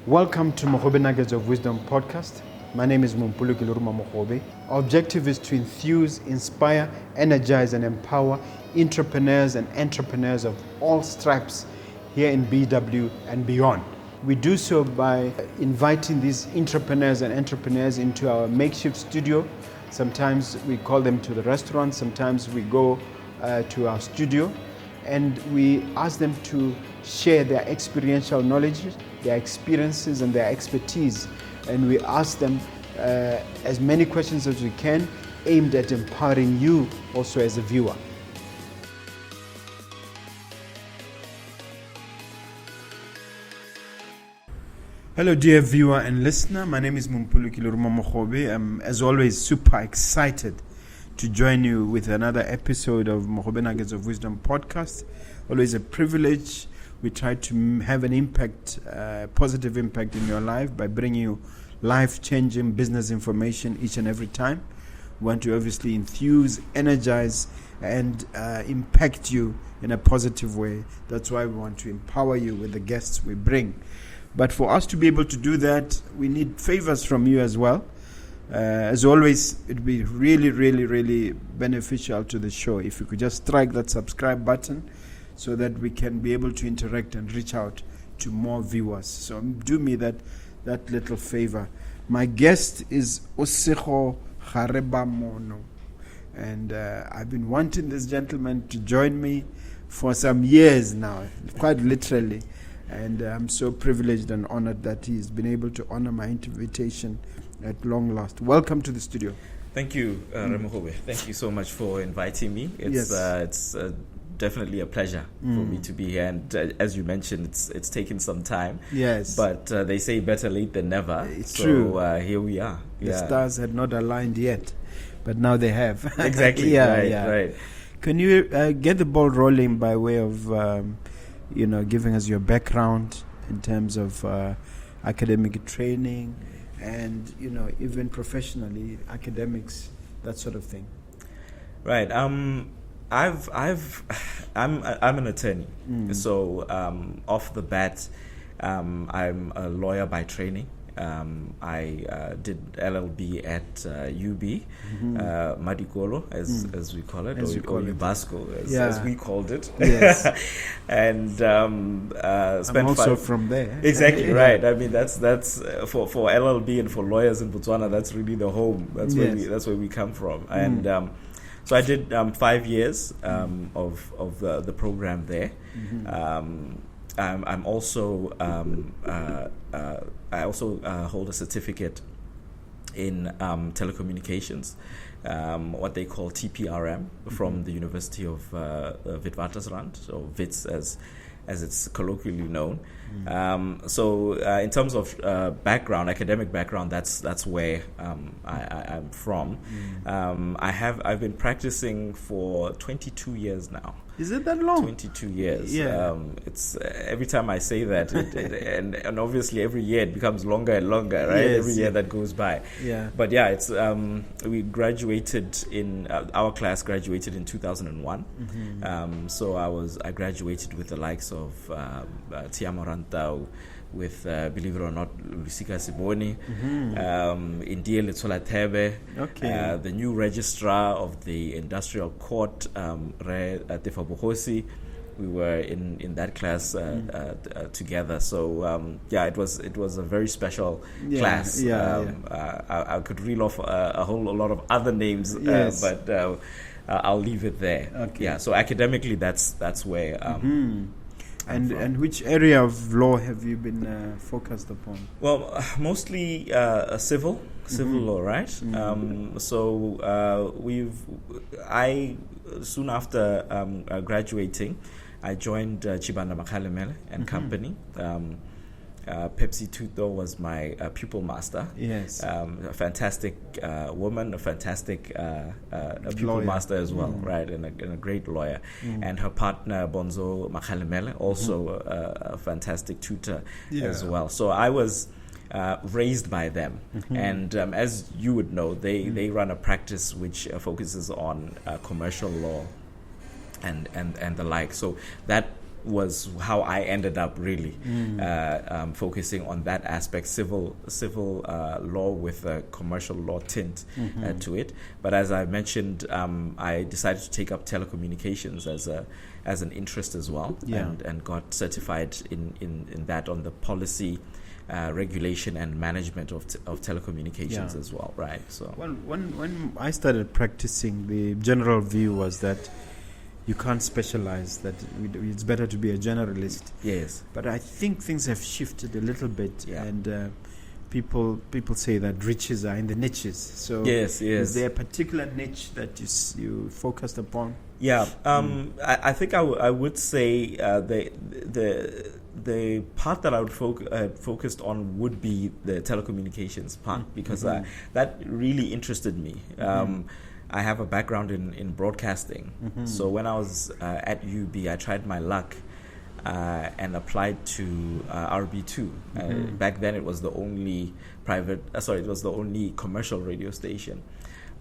Welcome to Mogobe Nuggets of Wisdom podcast. My name is Mompoloki Lerumo Mogobe. Our objective is to enthuse, inspire, energize, and empower entrepreneurs and entrepreneurs of all stripes here in BW and beyond. We do so by inviting these entrepreneurs into our makeshift studio. Sometimes we call them to the restaurant, sometimes we go to our studio, and we ask them to share their experiential knowledge, their experiences and their expertise, and we ask them as many questions as we can, aimed at empowering you also as a viewer. Hello dear viewer and listener, my name is Mompoloki Lerumo Mogobe. I'm as always super excited to join you with another episode of Mogobe Nuggets of Wisdom podcast. Always a privilege. We try to have an impact, positive impact in your life by bringing you life-changing business information each and every time. We want to obviously enthuse, energize, and impact you in a positive way. That's why we want to empower you with the guests we bring. But for us to be able to do that, we need favors from you as well. As always, it would be really beneficial to the show if you could just strike that subscribe button so that we can be able to interact and reach out to more viewers. So do me that little favor. My guest is Osego Garebamono. And I've been wanting this gentleman to join me for some years now, quite literally. And I'm so privileged and honored that he's been able to honor my invitation at long last. Welcome to the studio. Thank you, Mogobe. Thank you so much for inviting me. It's definitely a pleasure for me to be here. And as you mentioned, it's taken some time. Yes. But they say better late than never. It's true. Here we are. The stars had not aligned yet, but now they have. Exactly. Right. Can you get the ball rolling by way of giving us your background in terms of academic training and, even professionally, academics, that sort of thing? Right. I'm an attorney. So off the bat, I'm a lawyer by training. I did LLB at UB, Madikolo, as we call it, or Ubasco, as we called it. Yes. And spent I'm also from there. Exactly, right. I mean, that's for LLB and for lawyers in Botswana, that's really the home. That's where we come from. And so I did 5 years of the program there. I'm also I also hold a certificate in telecommunications, what they call TPRM, from the University of Witwatersrand, or WITS as it's colloquially known. So in terms of academic background, that's where I'm from. I've been practicing for 22 years now. Is it that long? 22 years. Yeah. It's every time I say that, and obviously every year it becomes longer and longer, right? Yes, every year that goes by. Yeah. But yeah, it's we graduated in our class graduated in 2001. So I graduated with the likes of Tiamo Rantau, with believe it or not, Lusika Siboni, Indie Letsola Tebe, the new registrar of the industrial court, Re Tefabohosi. We were in that class together. So it was a very special class. I could reel off a whole lot of other names, but I'll leave it there. Okay. Yeah. So academically, that's where. And which area of law have you been focused upon? Well, mostly civil law, right? So I soon after graduating, I joined Chibanda Makhalemele and Company. Pepsi Tuto was my pupil master. Yes. A fantastic woman, a fantastic pupil master as well, right? And a great lawyer. And her partner, Bonzo Makhalemele, also a fantastic tutor as well. So I was raised by them. And as you would know, they run a practice which focuses on commercial law and the like. So that was how I ended up really focusing on that aspect, civil law with a commercial law tint to it. But as I mentioned, I decided to take up telecommunications as an interest as well, and got certified in that on the policy, regulation and management of telecommunications as well, right? So when I started practicing, the general view was that you can't specialize, that it's better to be a generalist. Yes. But I think things have shifted a little bit, and people say that riches are in the niches. So is there a particular niche that you focused upon? Yeah, I think I would say the part that I would focused on would be the telecommunications part, because that really interested me. I have a background in broadcasting. So when I was at UB, I tried my luck and applied to RB1. Back then, it was the only it was the only commercial radio station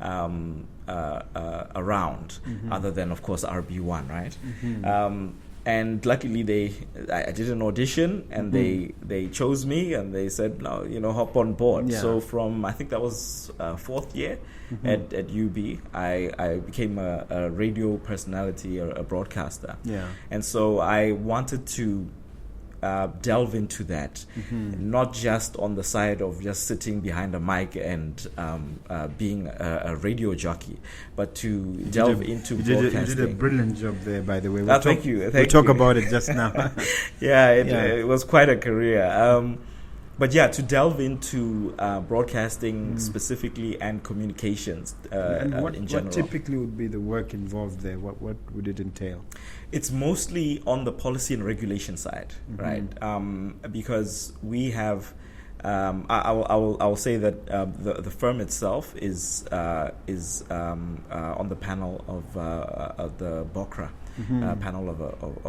around, other than, of course, RB1, right? And luckily, I did an audition, and they chose me, and they said, "No, hop on board." So from, I think that was fourth year at UB, I became a radio personality, or a broadcaster. And so I wanted to delve into that, not just on the side of just sitting behind a mic and being a radio jockey, but to delve into broadcasting. You did a brilliant job there, by the way. Thank you. We'll talk about it just now. It was quite a career. But to delve into broadcasting specifically, and communications and in general. What typically would be the work involved there? What would it entail? It's mostly on the policy and regulation side, right? Because we have, I will say that the firm itself is on the panel of the BOCRA. Panel of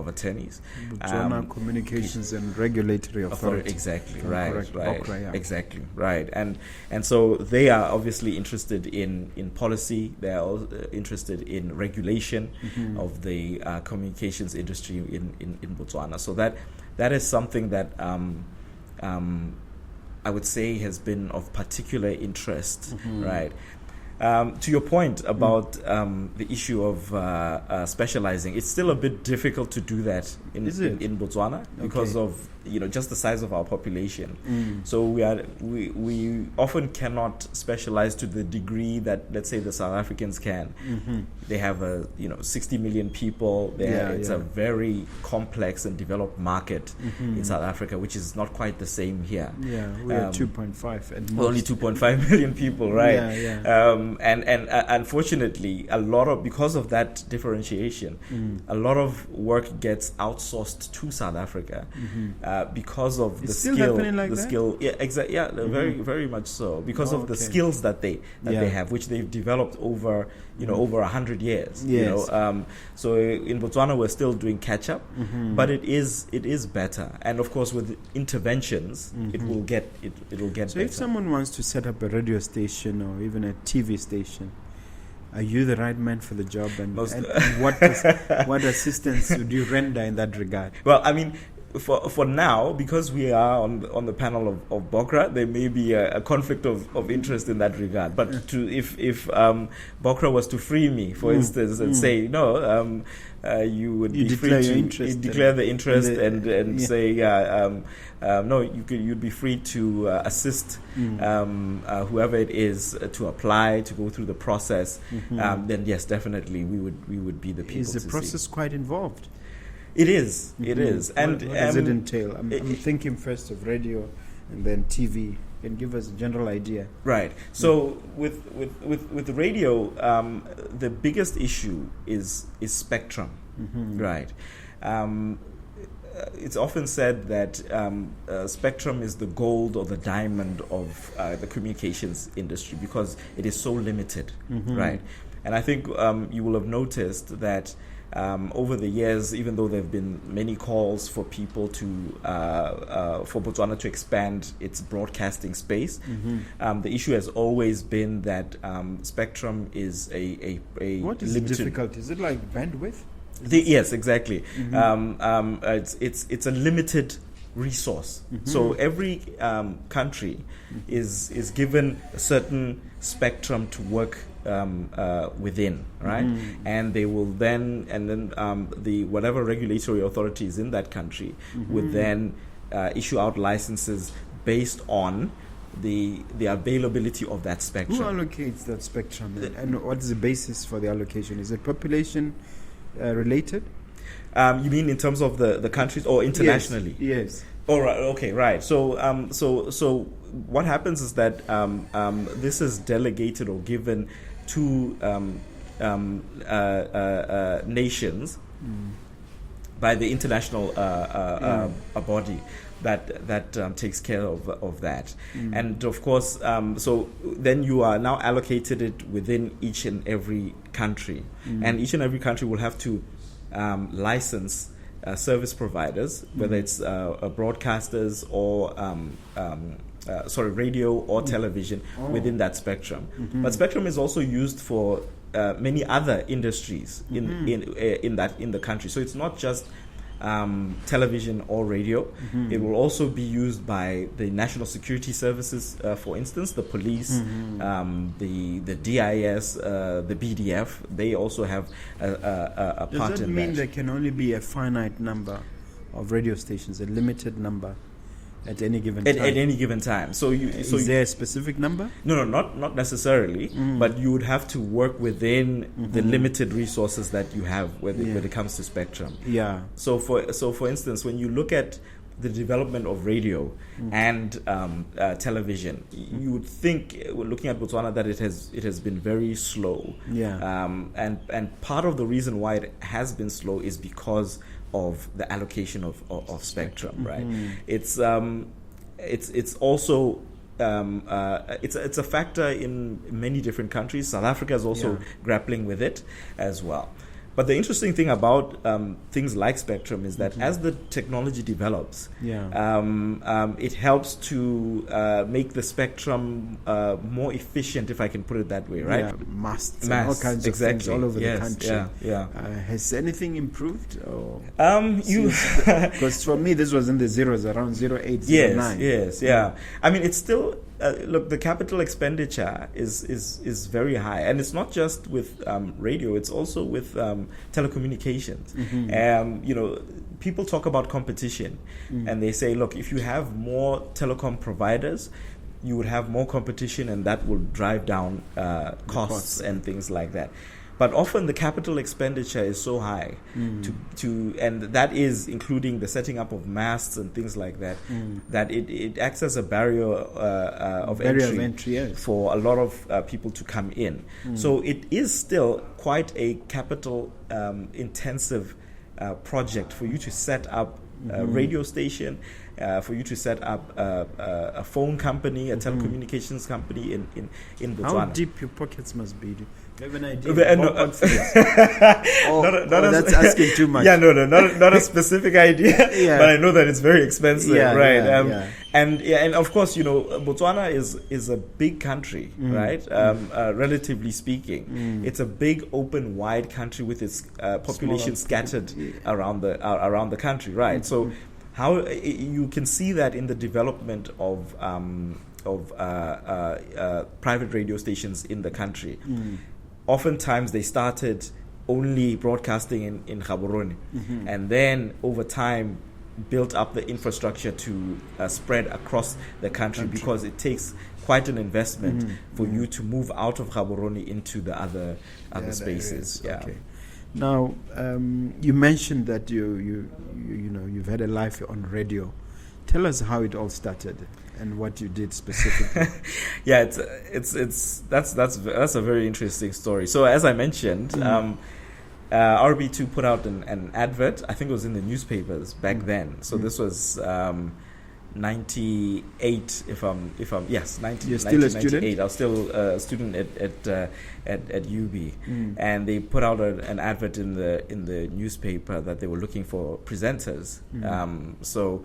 attorneys. Botswana Communications and Regulatory Authority. Exactly, right. BOCRA, exactly, right. And so they are obviously interested in policy. They are interested in regulation of the communications industry in Botswana. So that is something that I would say has been of particular interest, right? To your point about the issue of specializing, it's still a bit difficult to do that in Botswana because of just the size of our population. So we often cannot specialize to the degree that, let's say, the South Africans can. They have 60 million people. It's a very complex and developed market in South Africa, which is not quite the same here. We are 2.5 at most. Only 2.5 million people, right? And unfortunately, because of that differentiation, a lot of work gets outsourced to South Africa because of the skill. Very, very much so. Because of the skills that they have, which they've developed over over 100 years. So in Botswana, we're still doing catch up, but it is better. And of course, with interventions, it will get better. So if someone wants to set up a radio station or even a TV station, are you the right man for the job? And what assistance would you render in that regard? Well, I mean, for now, because we are on the panel of BOCRA, there may be a conflict of interest in that regard. But if BOCRA was to free me, for instance, and say no, you would be free to declare the interest and say no, you'd be free to assist whoever it is to apply, to go through the process. Then yes, definitely we would be the people. Is the process quite involved? It is. It is. And what does it entail? I'm thinking first of radio and then TV. Can give us a general idea. Right. So with the radio, the biggest issue is spectrum. Right. It's often said that spectrum is the gold or the diamond of the communications industry because it is so limited. Right. And I think you will have noticed that over the years, even though there have been many calls for people for Botswana to expand its broadcasting space, the issue has always been that spectrum is a what is limited. the difficulty? Is it like bandwidth? Yes, exactly. It's a limited resource. So every country is given a certain spectrum to work within, right? And they will then the whatever regulatory authorities in that country would then issue out licenses based on the availability of that spectrum. Who allocates that spectrum, and what is the basis for the allocation? Is it population related? You mean in terms of the countries or internationally? Yes. Oh, right. Okay, right. So what happens is that this is delegated or given to nations by the international body that takes care of that. And of course, so then you are now allocated it within each and every country, and each and every country will have to license service providers, whether it's broadcasters or radio or television within that spectrum. But spectrum is also used for many other industries in the country. So it's not just television or radio. It will also be used by the national security services, for instance, the police, the DIS, the BDF. They also have a part in that. Does that mean there can only be a finite number of radio stations, a limited number at any given time? At any given time. Is there a specific number? No, not necessarily. But you would have to work within the limited resources that you have when it comes to spectrum. Yeah. So for instance, when you look at the development of radio and television, you would think, looking at Botswana, that it has been very slow. Yeah. And part of the reason why it has been slow is because of the allocation of spectrum, right? It's also it's a factor in many different countries. South Africa is also grappling with it as well. But the interesting thing about things like spectrum is that as the technology develops, it helps to make the spectrum more efficient, if I can put it that way, right? Yeah, masts and all kinds of things all over the country. Has anything improved? Because for me, this was in the zeros, around 08, 09. Yes. I mean, it's still... look, the capital expenditure is very high, and it's not just with radio; it's also with telecommunications. People talk about competition, and they say, look, if you have more telecom providers, you would have more competition, and that will drive down costs and things like that. But often the capital expenditure is so high and that is including the setting up of masts and things like that, that it acts as a barrier of entry for a lot of people to come in. So it is still quite a capital intensive project for you to set up a radio station, for you to set up a phone company, a telecommunications company in Botswana. How deep your pockets must be? Do you have an idea? That's asking too much. Not a specific idea, but I know that it's very expensive, right? And of course, Botswana is a big country, right? Relatively speaking, it's a big, open, wide country with its population scattered around the country, right? So, how you can see that in the development of private radio stations in the country. Oftentimes they started only broadcasting in Gaborone, and then over time built up the infrastructure to spread across the country, because it takes quite an investment for you to move out of Gaborone into the other spaces. Okay. Now, you mentioned that you've had a life on radio. Tell us how it all started and what you did specifically. That's a very interesting story. So as I mentioned, RB2 put out an advert. I think it was in the newspapers back then. So this was 98. If I'm yes, 90. You're still a student? I was still a student at UB, and they put out an advert in the newspaper that they were looking for presenters. So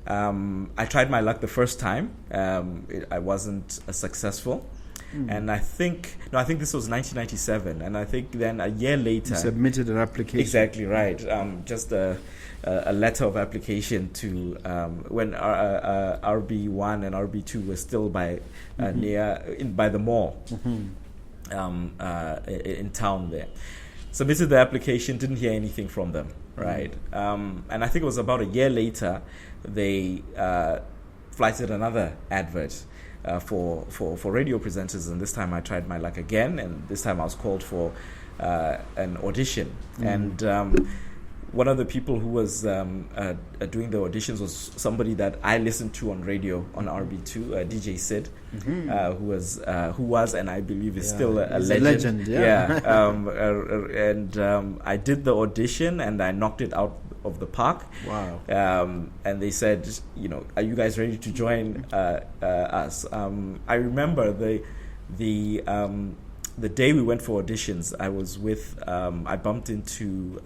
I tried my luck the first time. I wasn't successful. And I think this was 1997, and I think then a year later, you submitted an application. Exactly right. Just a letter of application to when RB1 and RB2 were still by by the mall in town there. Submitted the application, didn't hear anything from them, right? And I think it was about a year later they flighted another advert for radio presenters, and this time I tried my luck again, and this time I was called for an audition. And one of the people who was doing the auditions was somebody that I listened to on radio on RB2, DJ Sid, who was and I believe is still a legend. And I did the audition and I knocked it out of the park. Wow. And they said, are you guys ready to join us? I remember the day we went for auditions, I was with I bumped into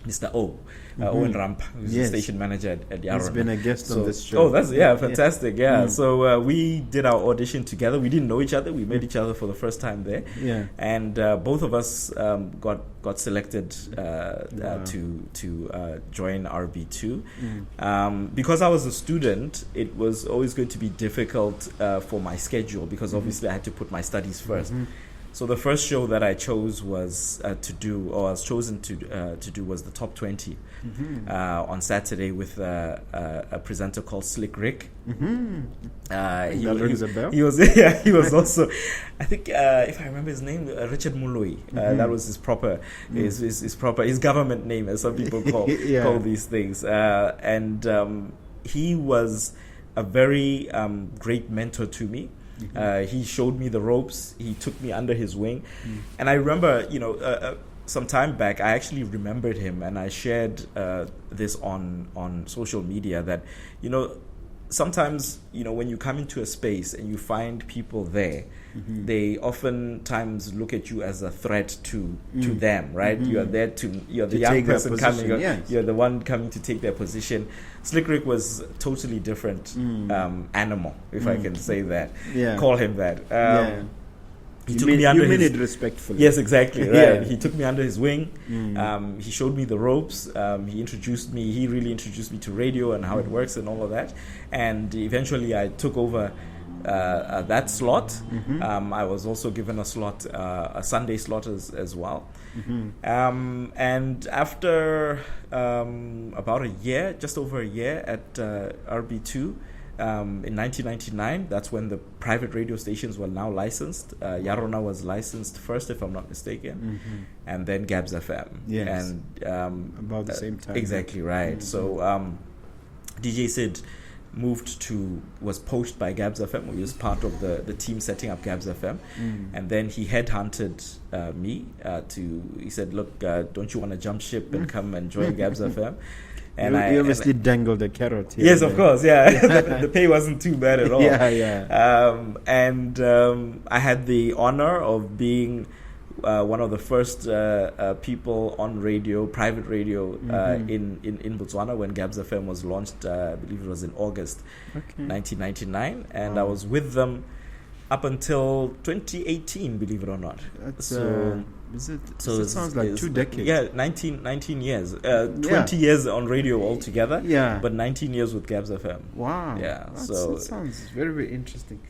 Mr. Owen Ramp, who's the station manager at Yarona. He's been a guest on this show. Oh, that's fantastic. Yeah. So we did our audition together. We didn't know each other. We met each other for the first time there. Yeah. And both of us got selected to join RB2. Because I was a student, it was always going to be difficult for my schedule because obviously I had to put my studies first. So the first show that I chose was chosen to do was the Top 20 on Saturday with a presenter called Slick Rick. That rings a bell. He was also, I think if I remember his name, Richard Muloi. That was his proper his government name, as some people call these things. And he was a very great mentor to me. He showed me the ropes. He took me under his wing, and I remember, some time back, I actually remembered him, and I shared this on social media that, sometimes, when you come into a space and you find people there, they oftentimes look at you as a threat to them, right? You're there you're the young person coming, you're the one coming to take their position. Slick Rick was a totally different animal, if I can say that. Call him that. He took me under his... You mean it respectfully. Yes, exactly, right. He took me under his wing. He showed me the ropes. He really introduced me to radio and how it works and all of that. And eventually I took over that slot. I was also given a slot, a Sunday slot as well. And after about a year, just over a year at RB2, in 1999, that's when the private radio stations were now licensed. Yarona was licensed first, if I'm not mistaken, and then gabs.fm. Yes. And about the same time. Exactly right. So DJ Sid was poached by gabs.fm. He was part of the team setting up gabs.fm, and then he headhunted me he said, look, don't you want to jump ship and come and join gabs.fm? And you obviously dangled a carrot here. Yes, of course, the pay wasn't too bad at all. And I had the honor of being one of the first people on radio, private radio, in Botswana when gabs.fm was launched. I believe it was in August 1999, and I was with them up until 2018, believe it or not. It sounds like 2 decades. Yeah, 19 years. 20 years on radio altogether. Yeah. But 19 years with gabs.fm. Wow. Yeah. That sounds very, very interesting.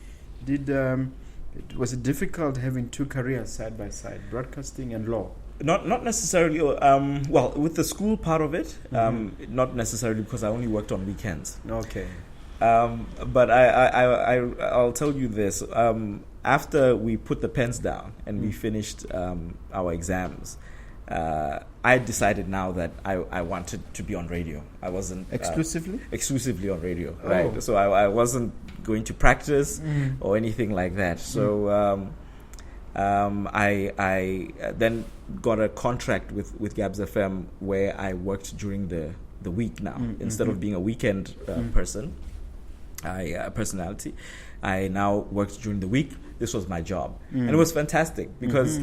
Was it difficult having 2 careers side by side, broadcasting and law? Not necessarily. Well, with the school part of it, not necessarily, because I only worked on weekends. Okay. But I'll tell you this. After we put the pens down and we finished our exams, I decided now that I wanted to be on radio. I wasn't exclusively on radio, right? So I wasn't going to practice or anything like that. So I then got a contract with gabs.fm where I worked during the week now. Instead of being a weekend personality, I now worked during the week. This was my job, and it was fantastic because,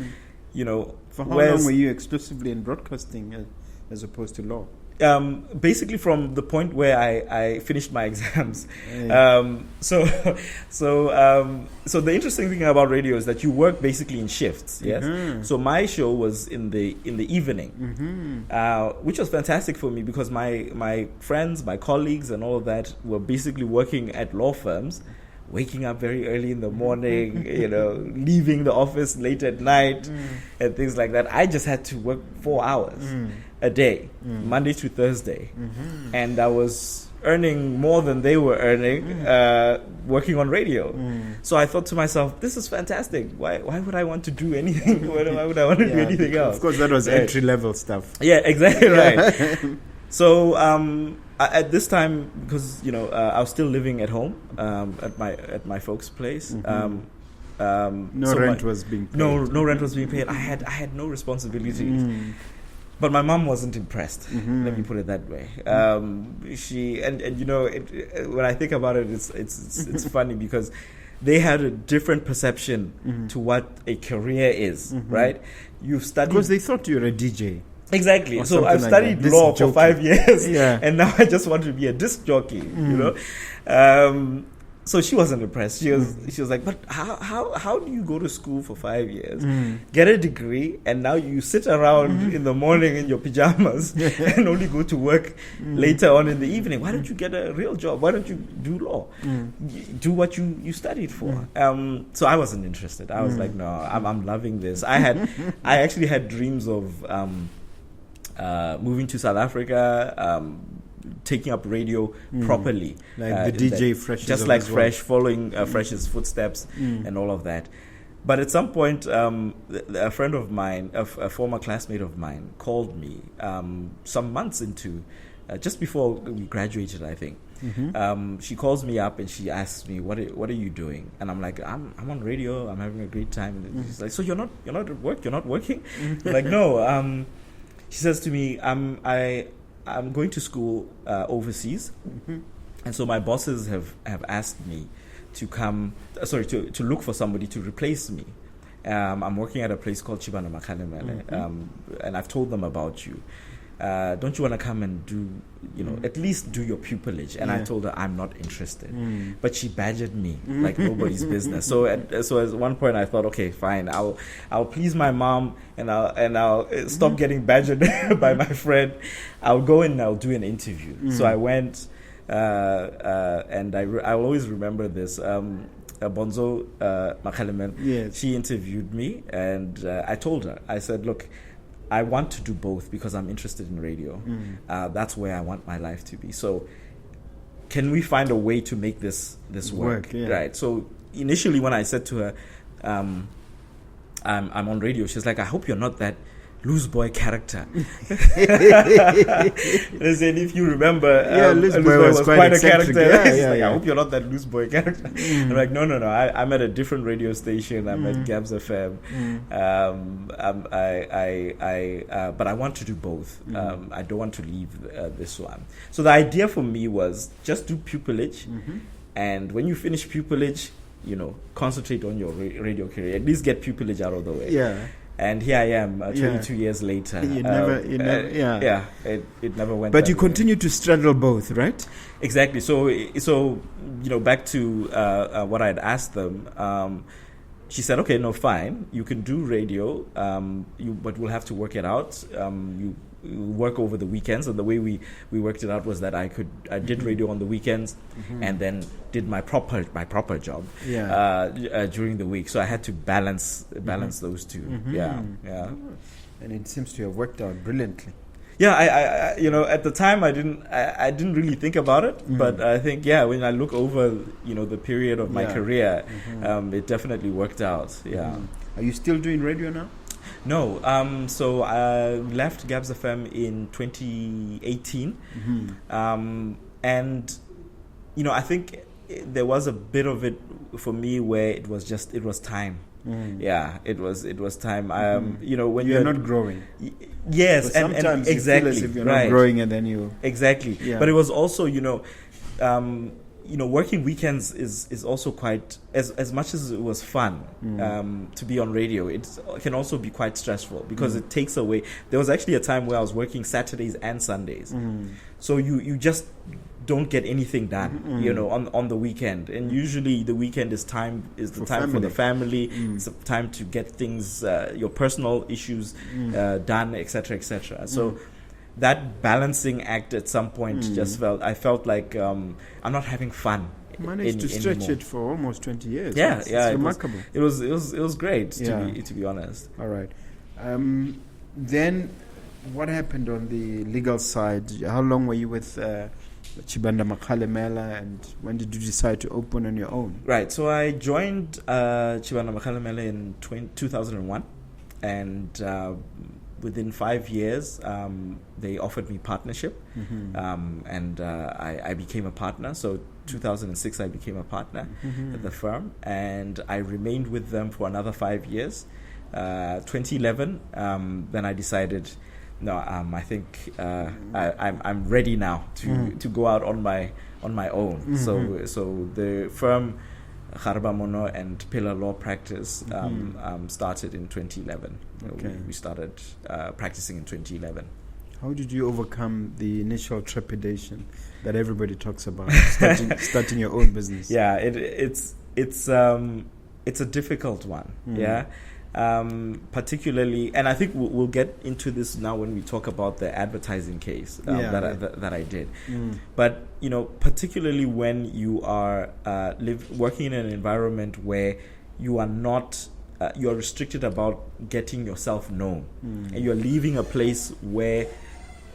For how long were you exclusively in broadcasting as opposed to law? Basically from the point where I finished my exams. So the interesting thing about radio is that you work basically in shifts. Yes. So my show was in the evening, which was fantastic for me because my friends, my colleagues, and all of that were basically working at law firms, waking up very early in the morning, leaving the office late at night, and things like that. I just had to work 4 hours a day, Monday to Thursday, and I was earning more than they were earning working on radio. So I thought to myself, this is fantastic. Why would I want to do anything? Why would I want to do anything else? Of course, that was entry level stuff. Yeah, exactly right. So at this time, because I was still living at home at my folks' place. No rent was being paid. No rent was being paid. I had no responsibilities. But my mom wasn't impressed. Let me put it that way. She when I think about it, it's funny because they had a different perception to what a career is. Right? You've studied because they thought you were a DJ. Exactly. So I've studied law for 5 years, and now I just want to be a disc jockey. So she wasn't impressed. She was like, "But how do you go to school for 5 years, get a degree, and now you sit around in the morning in your pajamas and only go to work later on in the evening? Why don't you get a real job? Why don't you do law? Do what you studied for?" So I wasn't interested. I was like, "No, I'm loving this." I actually had dreams of moving to South Africa. Taking up radio properly, like the DJ Fresh, just like Fresh, following Fresh's footsteps and all of that. But at some point, a friend of mine, a former classmate of mine, called me some months into, just before we graduated, I think. She calls me up and she asks me, "What are you doing?" And I'm like, "I'm on radio. I'm having a great time." And she's like, "So you're not at work? You're not working?" I'm like, "No." She says to me, I'm going to school overseas, and so my bosses have asked me to come. To look for somebody to replace me. I'm working at a place called Chibano Makalemele, and I've told them about you. Don't you want to come and do, at least do your pupillage? And I told her I'm not interested, but she badgered me like nobody's business. So at one point I thought, okay, fine, I'll please my mom and I'll stop getting badgered by my friend. I'll go and I'll do an interview. So I went, and I'll always remember this. Bonzo Makalemen, she interviewed me, and I told her, I said, look, I want to do both because I'm interested in radio. That's where I want my life to be. So can we find a way to make this work? Right. So initially when I said to her, I'm on radio, she's like, I hope you're not that loose boy character. Listen, if you remember, loose boy was quite a character. I hope you're not that loose boy character. I'm like, no. I'm at a different radio station. I'm at gabs.fm. But I want to do both. I don't want to leave this one. So the idea for me was just do pupillage, and when you finish pupillage, concentrate on your radio career. At least get pupillage out of the way. Yeah. And here I am, 22 years later. It never went. But you continue to straddle both, right? Exactly. So back to what I had asked them. She said, "Okay, no, fine. You can do radio, but we'll have to work it out. You work over the weekends." And the way we worked it out was that I did radio on the weekends and then did my proper job during the week. So I had to balance those two. And it seems to have worked out brilliantly. Yeah, I at the time I didn't really think about it, but I think when I look over the period of my career, it definitely worked out. Yeah. Are you still doing radio now? No. So I left gabs.fm in 2018, and I think there was a bit of it for me where it was time. Yeah, it was time. When you're not growing. Yes, so sometimes and exactly you feel as if you're not growing, and then you exactly. Yeah. But it was also working weekends is also quite, as much as it was fun to be on radio, it can also be quite stressful because it takes away. There was actually a time where I was working Saturdays and Sundays, so you just don't get anything done, on the weekend. And usually the weekend is the time for the family. It's a time to get things, your personal issues done, etc., etc. So that balancing act at some point I felt like I'm not having fun. Managed to stretch anymore. it for almost 20 years. It's remarkable. It was great to be honest. All right. Then what happened on the legal side? How long were you with Chibanda Makhalemela, and when did you decide to open on your own? Right. So I joined Chibanda Makhalemela in 2001, and within 5 years, they offered me partnership, and I became a partner. So 2006, I became a partner at the firm, and I remained with them for another 5 years. 2011, then I decided, no, I think I'm ready now to go out on my own. So the firm Garebamono and Pillar Law Practice started in 2011. Okay. We started practicing in 2011. How did you overcome the initial trepidation that everybody talks about starting your own business? Yeah, it's a difficult one. Yeah. Particularly, and I think we'll get into this now when we talk about the advertising case that I did. But particularly when you are working in an environment where you are not, you are restricted about getting yourself known, and you are leaving a place where,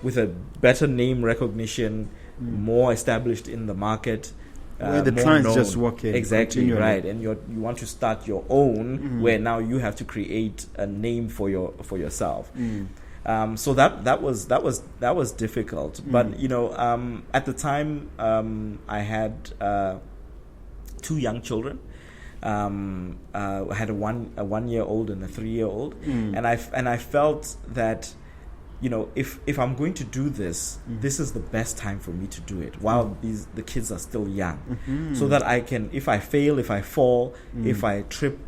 with a better name recognition, more established in the market. Where the clients just walk in. Exactly, right. And you want to start your own, where now you have to create a name for yourself. So that was difficult. But at the time, I had 2 young children. I had a 1-year-old and a 3-year-old, and I felt that, if I'm going to do this, this is the best time for me to do it while the kids are still young, so that I can, if I fail, if I fall, if I trip,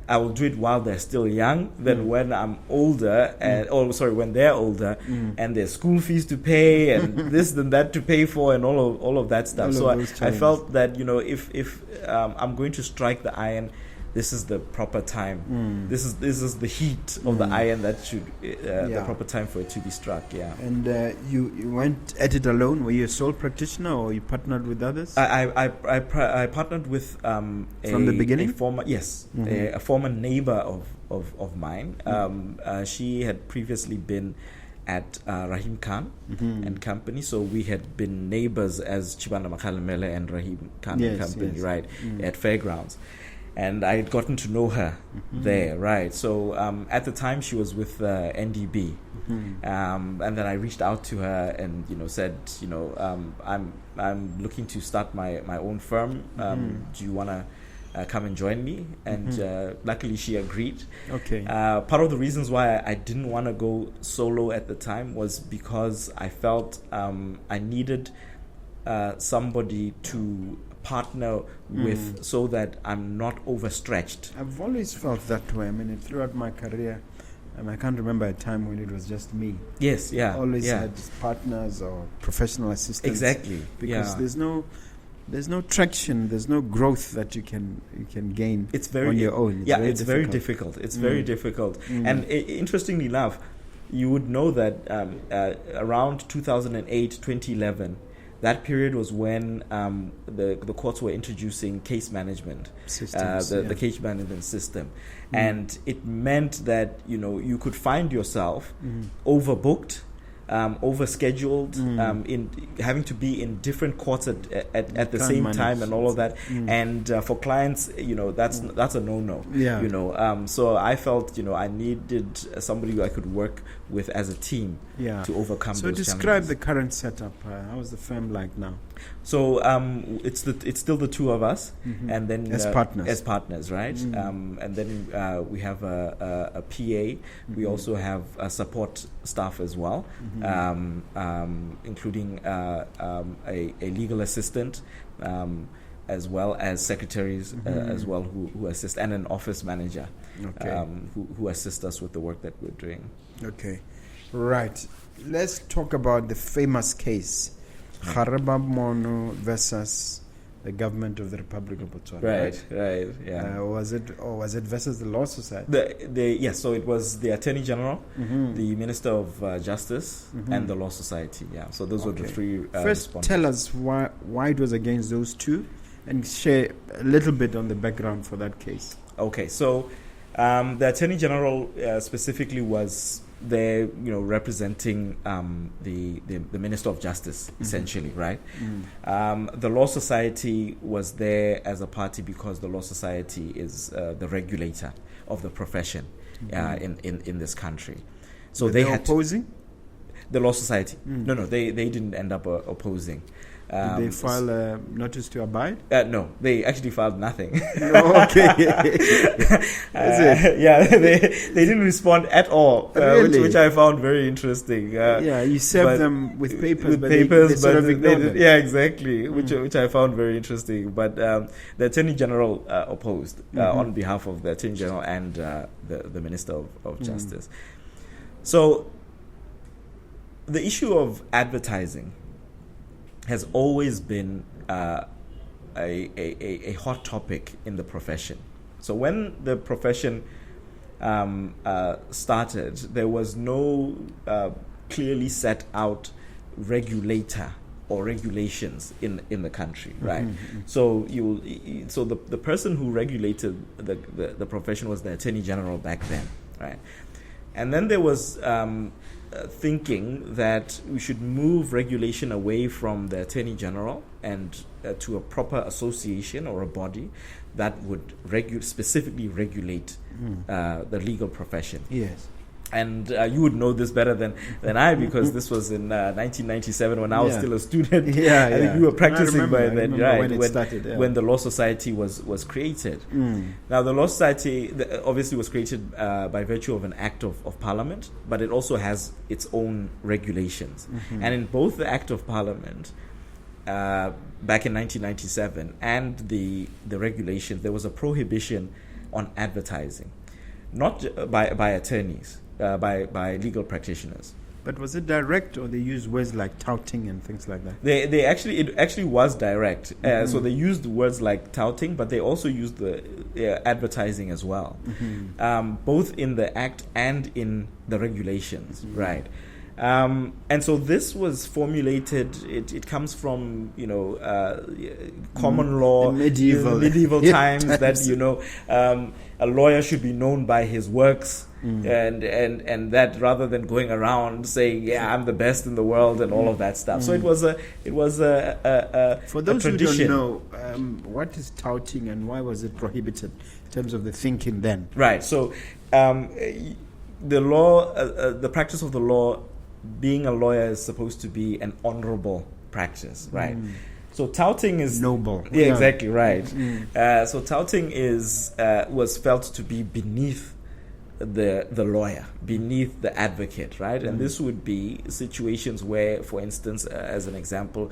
I will do it while they're still young. Then when I'm older, when they're older, and there's school fees to pay and this and that to pay for, and all of that stuff. So I felt that if I'm going to strike the iron, this is the proper time. This is the heat of the iron that should the proper time for it to be struck. Yeah. And you went at it alone? Were you a sole practitioner, or you partnered with others? I partnered with from the beginning. A former neighbor of mine. She had previously been at Rahim Khan and Company, so we had been neighbors as Chibanda Makhalemela and Rahim Khan and Company, right, at Fairgrounds. And I had gotten to know her there, right? So at the time she was with NDB, and then I reached out to her and said, I'm looking to start my own firm. Do you want to come and join me? And luckily she agreed. Okay. Part of the reasons why I didn't want to go solo at the time was because I felt I needed somebody to partner with, so that I'm not overstretched. I've always felt that way. I mean, throughout my career, I can't remember a time when it was just me. Yes, yeah. Always had partners or professional assistants. Exactly. Because there's no traction, there's no growth that you can gain on your own. It's very difficult. It's very difficult. And interestingly enough, you would know that around 2008, 2011, that period was when the courts were introducing case management systems, the case management system, and it meant that you could find yourself overbooked, overscheduled, in having to be in different courts at the same time and all of that. And for clients, that's a no-no. So I felt I needed somebody who I could work with as a team to overcome those challenges. So describe the current setup. How is the firm like now? So it's still the 2 of us, and then as partners, right? And then we have a PA. We also have a support staff as well, including a legal assistant, as well as secretaries as well who assist, and an office manager who assist us with the work that we're doing. Okay, right. Let's talk about the famous case, Garebamono versus the government of the Republic of Botswana. Right. Yeah. Was it versus the Law Society? So it was the Attorney General, the Minister of Justice, and the Law Society. Yeah. So those were the three. First, tell us why it was against those two, and share a little bit on the background for that case. Okay. So the Attorney General specifically was there, representing the Minister of Justice, essentially, right? The Law Society was there as a party because the Law Society is the regulator of the profession in this country. So they had opposing the Law Society. No, they didn't end up opposing. Did they file a notice to abide? No, they actually filed nothing. Okay. They didn't respond at all, really? which I found very interesting. You served them with papers, they sort of ignored them. Yeah, exactly, which I found very interesting. But the Attorney General opposed on behalf of the Attorney General and the Minister of Justice. So the issue of advertising has always been a hot topic in the profession. So when the profession started, there was no clearly set out regulator or regulations in the country, right? So the person who regulated the profession was the Attorney General back then, right? And then there was thinking that we should move regulation away from the Attorney General and to a proper association or a body that would specifically regulate the legal profession. Yes. And you would know this better than I, because this was in 1997 when I was still a student. I think we were practicing by then, right? When it started, when the Law Society was created. Now, the Law Society obviously was created by virtue of an act of Parliament, but it also has its own regulations. And in both the Act of Parliament back in 1997 and the regulations, there was a prohibition on advertising, not by attorneys. By legal practitioners. But was it direct, or they used words like touting and things like that? It actually was direct. So they used words like touting, but they also used the advertising as well, both in the Act and in the regulations, right? And so this was formulated. It comes from common law, medieval times that a lawyer should be known by his works. And that, rather than going around saying, I'm the best in the world and all of that stuff. So it was a for those a who tradition. don't know, what is touting and why was it prohibited in terms of the thinking then? Right. So the law, the practice of the law, being a lawyer is supposed to be an honorable practice, right? So touting is noble. Yeah, exactly right. So touting was felt to be beneath the lawyer, beneath the advocate, right? And this would be situations where, for instance, as an example,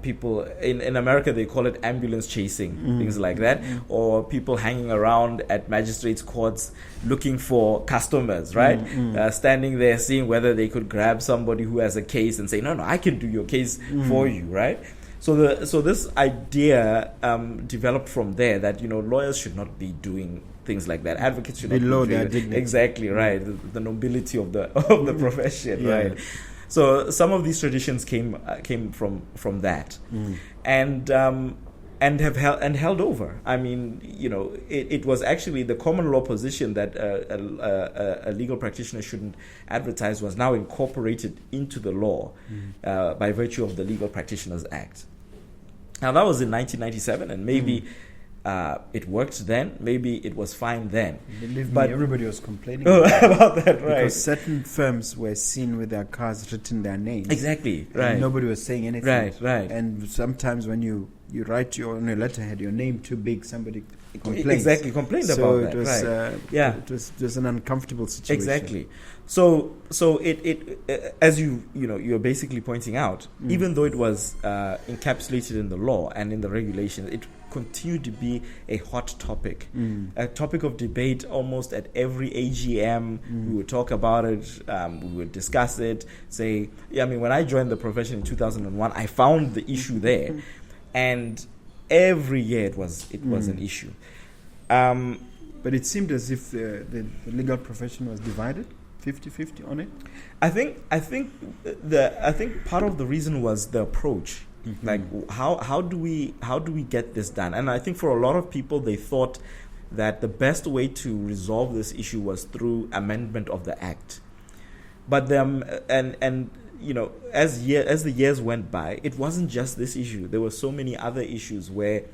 people in America, they call it ambulance chasing, things like that, or people hanging around at magistrates' courts looking for customers, right? Standing there seeing whether they could grab somebody who has a case and say, no, I can do your case for you, right? So this idea developed from there, that lawyers should not be doing things like that. Advocates should below not be their dignity. Exactly right. The nobility of the profession, right? So some of these traditions came from that, and held over. I mean, it was actually the common law position that a legal practitioner shouldn't advertise was now incorporated into the law by virtue of the Legal Practitioners Act. Now that was in 1997, and maybe it worked then, maybe it was fine then. Believe but me, everybody was complaining about that, right? Because certain firms were seen with their cars written their names. Exactly, right. And nobody was saying anything. Right. And sometimes when you you write on your letterhead your name too big, somebody complains. Exactly, complained about that. So it was, right. it was just an uncomfortable situation. Exactly. So it as you're basically pointing out, even though it was encapsulated in the law and in the regulations, it continued to be a hot topic, a topic of debate almost at every AGM. We would talk about it, we would discuss it, say, when I joined the profession in 2001, I found the issue there, and every year it was an issue. But it seemed as if the legal profession was divided 50-50 on it. I think part of the reason was the approach. Like how do we get this done? And I think for a lot of people, they thought that the best way to resolve this issue was through amendment of the act. But as the years went by, it wasn't just this issue. There were so many other issues where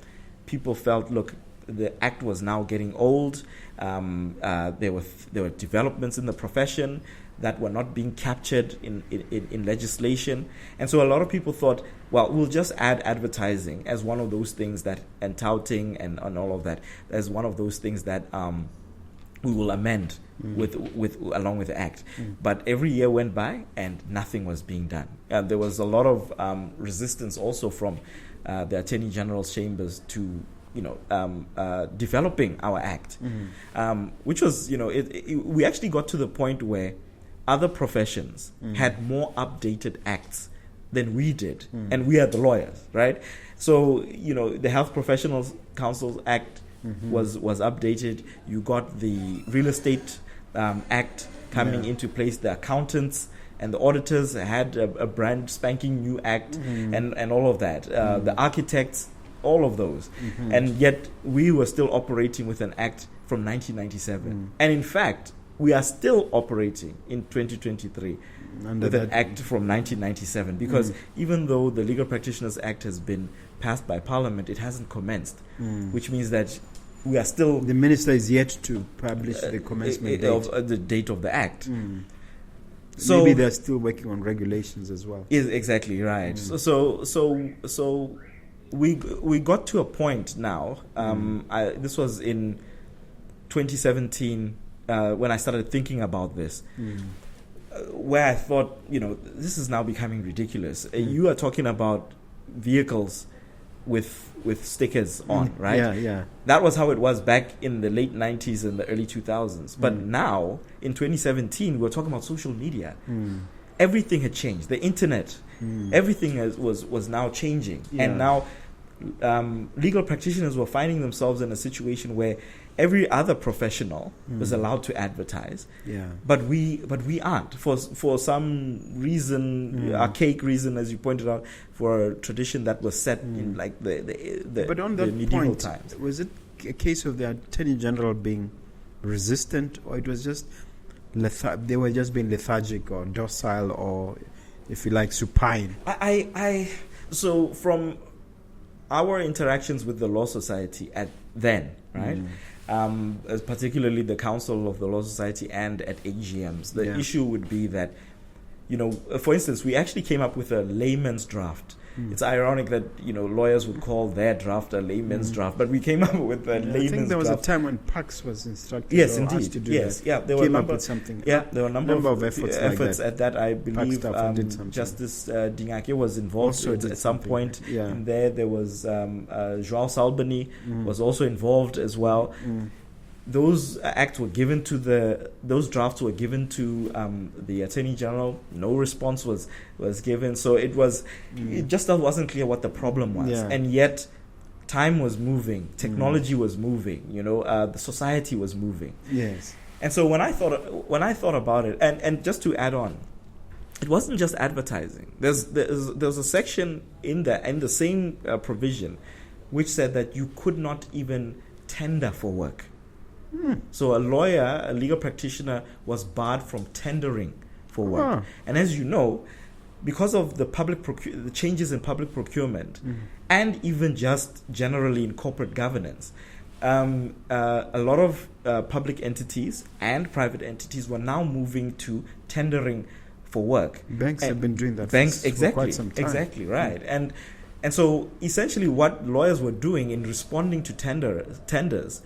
people felt, look, the act was now getting old. There were developments in the profession that were not being captured in legislation. And so a lot of people thought, well, we'll just add advertising as one of those things that, and touting and all of that, as one of those things that we will amend with along with the act. But every year went by and nothing was being done. There was a lot of resistance also from the Attorney General's chambers to developing our act, which was, we actually got to the point where other professions had more updated acts than we did, and we are the lawyers, right? So, the Health Professionals Council Act was updated. You got the Real Estate Act coming into place. The accountants and the auditors had a brand spanking new act, and all of that. The architects, all of those. And yet we were still operating with an act from 1997. And in fact, we are still operating in 2023 with an act from 1997, because even though the Legal Practitioners Act has been passed by Parliament, it hasn't commenced, which means that we are still... The Minister is yet to publish the commencement date. Of the date of the act. So maybe they're still working on regulations as well. Is exactly right. So we got to a point now. This was in 2017 when I started thinking about this, where I thought, this is now becoming ridiculous. You are talking about vehicles with stickers on, right? Yeah. That was how it was back in the late 90s and the early 2000s. But now, in 2017, we're talking about social media. Everything had changed. The internet, everything was now changing. And now legal practitioners were finding themselves in a situation where every other professional was allowed to advertise, but we aren't for some reason, archaic reason, as you pointed out, for a tradition that was set in like the but on that medieval point, times. Was it a case of the Attorney General being resistant, or it was just they were just being lethargic or docile, or, if you like, supine? So from our interactions with the Law Society at then, right? Particularly the Council of the Law Society and at AGMs, the issue would be that, for instance, we actually came up with a layman's draft. It's ironic that, lawyers would call their draft a layman's draft, but we came up with a layman's draft. I think there was a time when Pax was instructed asked to do that. There were came up with something. Yeah, there were a number of efforts at that. I believe Justice Dingake was involved also at some point in there. There was João Salbani was also involved as well. Those acts were given to those drafts were given to the Attorney General. No response was given. So it just wasn't clear what the problem was. And yet time was moving, technology was moving, the society was moving. Yes. And so when I thought about it, and just to add on, it wasn't just advertising. There's a section in the same provision which said that you could not even tender for work. So a lawyer, a legal practitioner, was barred from tendering for work. And as you know, because of the the changes in public procurement, and even just generally in corporate governance, a lot of public entities and private entities were now moving to tendering for work. Banks have been doing that for quite some time. Exactly, right. And And so essentially what lawyers were doing in responding to tenders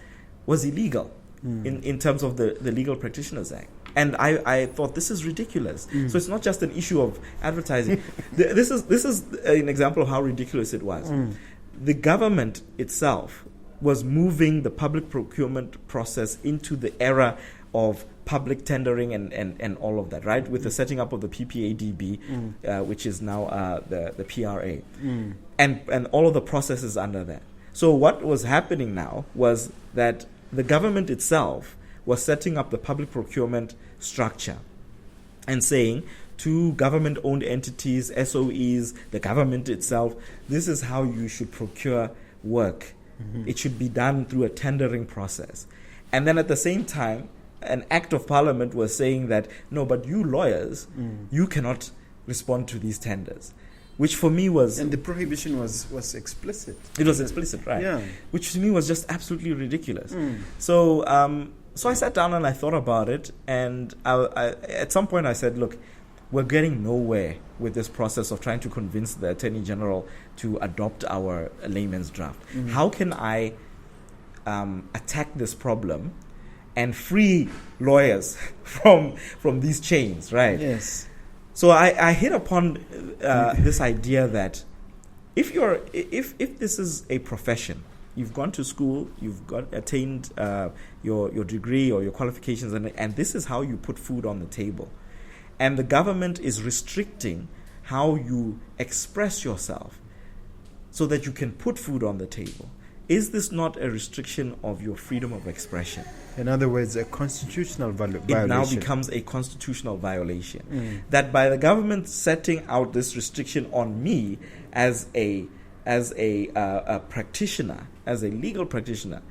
was illegal in terms of the Legal Practitioners Act. And I thought, this is ridiculous. So it's not just an issue of advertising. This is an example of how ridiculous it was. The government itself was moving the public procurement process into the era of public tendering and all of that, right? With the setting up of the PPADB, which is now the PRA, and all of the processes under that. So what was happening now was that the government itself was setting up the public procurement structure and saying to government-owned entities, SOEs, the government itself, this is how you should procure work. It should be done through a tendering process. And then at the same time, an act of parliament was saying that, no, but you lawyers, you cannot respond to these tenders, which for me was... And the prohibition was explicit. It was explicit, right? Yeah. Which to me was just absolutely ridiculous. So I sat down and I thought about it, and I at some point I said, look, we're getting nowhere with this process of trying to convince the Attorney General to adopt our layman's draft. How can I attack this problem and free lawyers from these chains, right? Yes. So I hit upon this idea that if this is a profession, you've gone to school, you've attained your degree or your qualifications, and this is how you put food on the table, and the government is restricting how you express yourself so that you can put food on the table, is this not a restriction of your freedom of expression? In other words, a constitutional violation. It now becomes a constitutional violation. That by the government setting out this restriction on me as a practitioner, as a legal practitioner,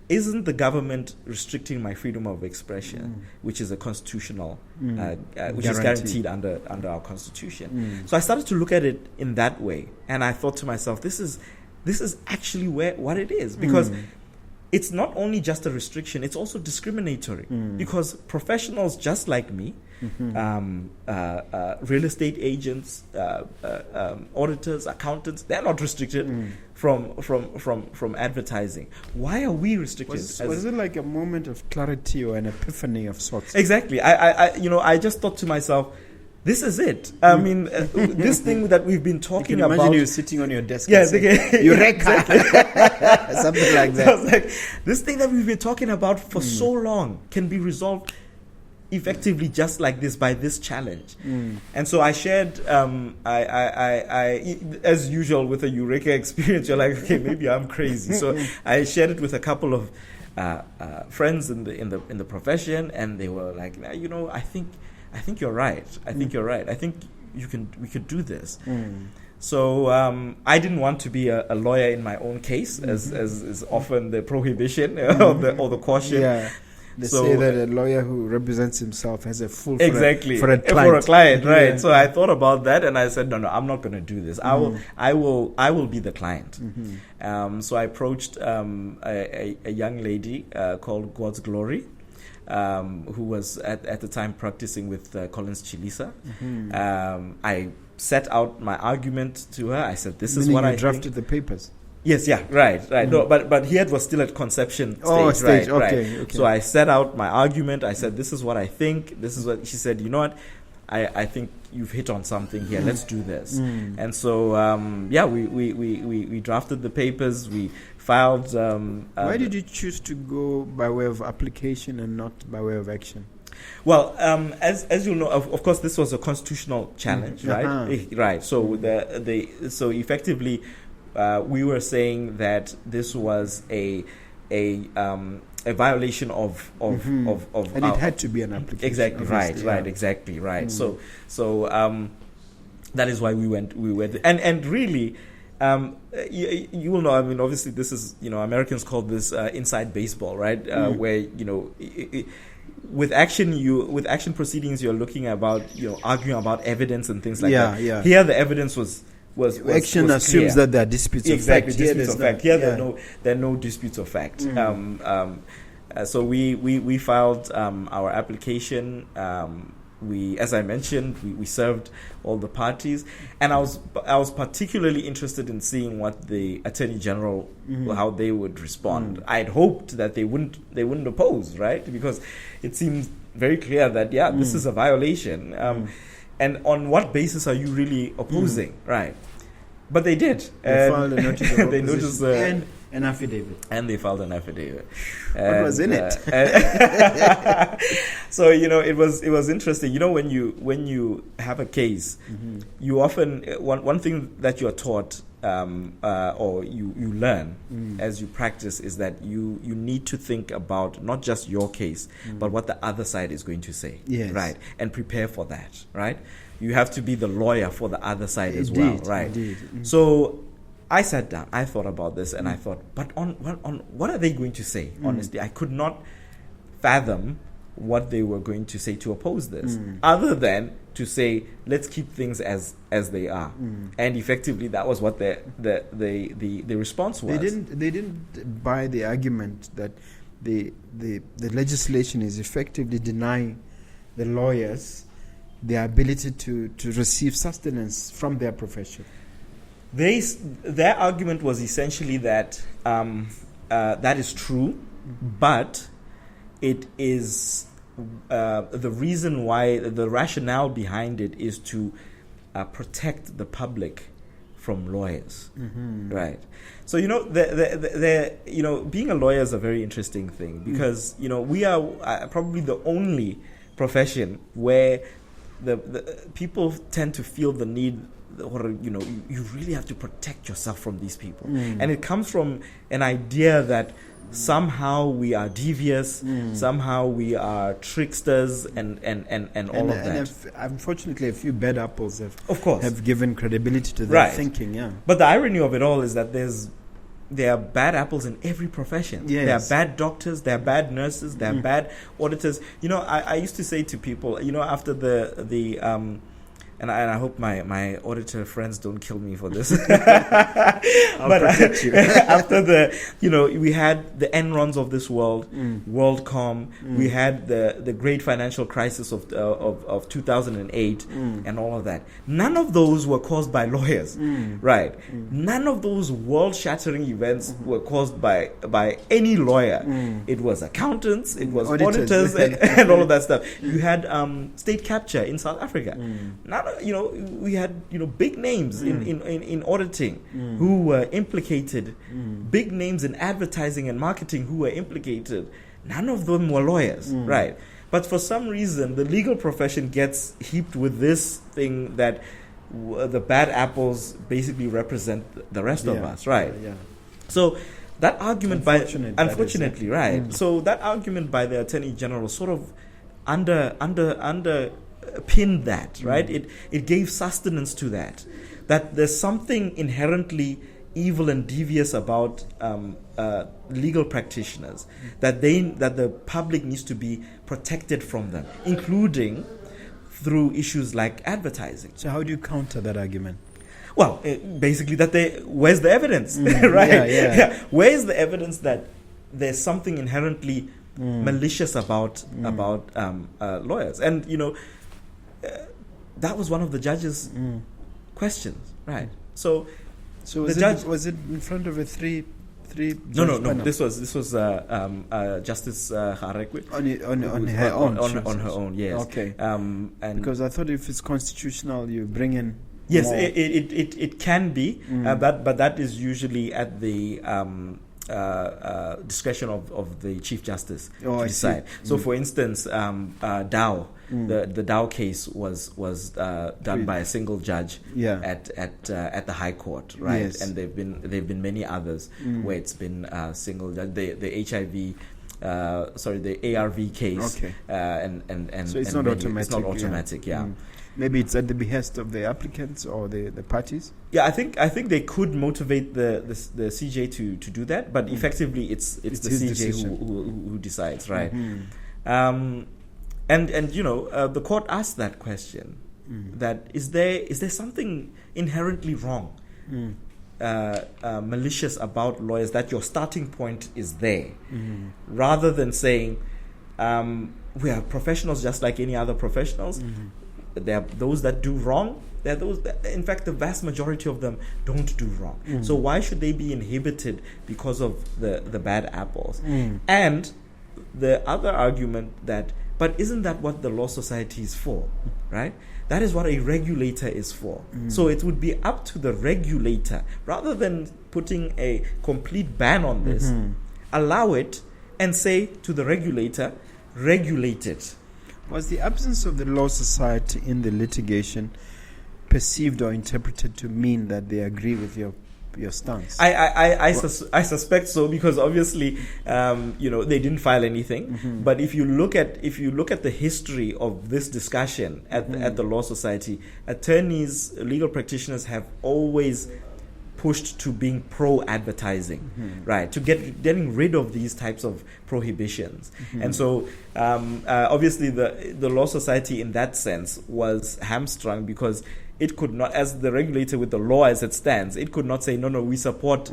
isn't the government restricting my freedom of expression, which is a constitutional, which is guaranteed under our constitution? So I started to look at it in that way, and I thought to myself, this is actually what it is, because it's not only just a restriction, it's also discriminatory, because professionals just like me, real estate agents, auditors, accountants, they're not restricted from advertising. Why are we restricted? Was it like a moment of clarity or an epiphany of sorts? Exactly. I just thought to myself, this is it. I mean, this thing that we've been talking about. Imagine you sitting on your desk. Yes, Eureka! Something like that. So I was like, this thing that we've been talking about for so long can be resolved effectively just like this, by this challenge. And so I shared, I as usual with a Eureka experience, you're like, okay, maybe I'm crazy. So I shared it with a couple of friends in the profession, and they were like, I think you're right. I think you're right. I think we could do this. So I didn't want to be a lawyer in my own case, as is often the prohibition or the caution. Yeah. They say that a lawyer who represents himself has a full for a client, right? Yeah. So I thought about that, and I said, no, I'm not going to do this. I will be the client. So I approached a young lady called God's Glory, who was at the time practicing with Collins Chilisa. I set out my argument to her. I said, "This is what I drafted the papers." Yes, yeah, right. No, but he was still at conception stage. Oh, stage, right. Okay. So I set out my argument. I said, "This is what I think. This is what." She said, "You know what? I think you've hit on something here. Let's do this." And so, we drafted the papers. We filed. Why did you choose to go by way of application and not by way of action? Well, as you know, of course, this was a constitutional challenge, right? Right. So so effectively, we were saying that this was a violation of and it had to be an application. Exactly right. Exactly right. So that is why we went and really. You will know. I mean, obviously, this is Americans call this inside baseball, right? Where with action proceedings, you're looking about arguing about evidence and things like that. Yeah. Here, the evidence was action assumes clear. that there are disputes of fact. fact. Disputes of fact. Here, there are no disputes of fact. So we filed our application. as I mentioned, we served all the parties, and I was particularly interested in seeing what the Attorney General, how they would respond. I'd hoped that they wouldn't oppose, right? Because it seems very clear that this is a violation, and on what basis are you really opposing, right? But they did. They filed a notice of they opposition and an affidavit. And they filed an affidavit. What was in it? So it was interesting. When you have a case, you often one thing that you are taught or you learn as you practice is that you need to think about not just your case, but what the other side is going to say, right? And prepare for that, right? You have to be the lawyer for the other side as well, right? Indeed. So I sat down, I thought about this, and I thought, but on what are they going to say? Honestly, I could not fathom what they were going to say to oppose this, other than to say, let's keep things as they are. And effectively, that was what the response was. They didn't buy the argument that the legislation is effectively denying the lawyers their ability to receive sustenance from their profession. Their argument was essentially that that is true, but it is the reason why, the rationale behind it is to protect the public from lawyers, right? So being a lawyer is a very interesting thing, because we are probably the only profession where the people tend to feel the need, or you really have to protect yourself from these people, and it comes from an idea that somehow we are devious, somehow we are tricksters, and all of that. Unfortunately, a few bad apples have given credibility to their thinking. But the irony of it all is that there are bad apples in every profession. Yes. There are bad doctors, there are bad nurses, there are bad auditors. I used to say to people, after the and I hope my auditor friends don't kill me for this. I'll protect you. After we had the Enrons of this world, WorldCom, we had the great financial crisis of 2008, and all of that. None of those were caused by lawyers, right? None of those world-shattering events were caused by any lawyer. It was accountants, it was auditors and all of that stuff. You had state capture in South Africa. We had big names in auditing who were implicated, big names in advertising and marketing who were implicated. None of them were lawyers, right? But for some reason, the legal profession gets heaped with this thing that the bad apples basically represent the rest of us, right? So that argument unfortunately, right? So that argument by the Attorney General sort of pinned that, right? It gave sustenance to that there's something inherently evil and devious about legal practitioners, that the public needs to be protected from them, including through issues like advertising. So how do you counter that argument? Well, basically where's the evidence, right? Where's the evidence that there's something inherently malicious about lawyers? And that was one of the judge's questions, right? So the judge, was it in front of a three? No. This was Justice Garebamono on her own. Yes. Okay. And because I thought if it's constitutional, you bring in. Yes, it can be, but that is usually at the discretion of the Chief Justice to decide. So, for instance, Dow, the Dow case was done by a single judge at the High Court, right? Yes. And there've been many others where it's been single judge. The ARV case, and so it's not automatic. It's not automatic, Maybe it's at the behest of the applicants or the parties. Yeah, I think they could motivate the CJ to do that, but effectively it's the CJ who decides, right? And the court asked that question: that is there something inherently wrong, malicious about lawyers, that your starting point is there, rather than saying we are professionals just like any other professionals. There are those that do wrong. There are those that, in fact, the vast majority of them don't do wrong. So why should they be inhibited because of the bad apples? And the other argument that, but isn't that what the law society is for, right? That is what a regulator is for. So it would be up to the regulator, rather than putting a complete ban on this, allow it and say to the regulator, regulate it. Was the absence of the law society in the litigation perceived or interpreted to mean that they agree with your stance? I suspect so, because obviously they didn't file anything. But if you look at the history of this discussion at the law society, attorneys, legal practitioners have always pushed to being pro-advertising, right? To getting rid of these types of prohibitions. And so obviously the law society in that sense was hamstrung, because it could not, as the regulator with the law as it stands, it could not say, no, we support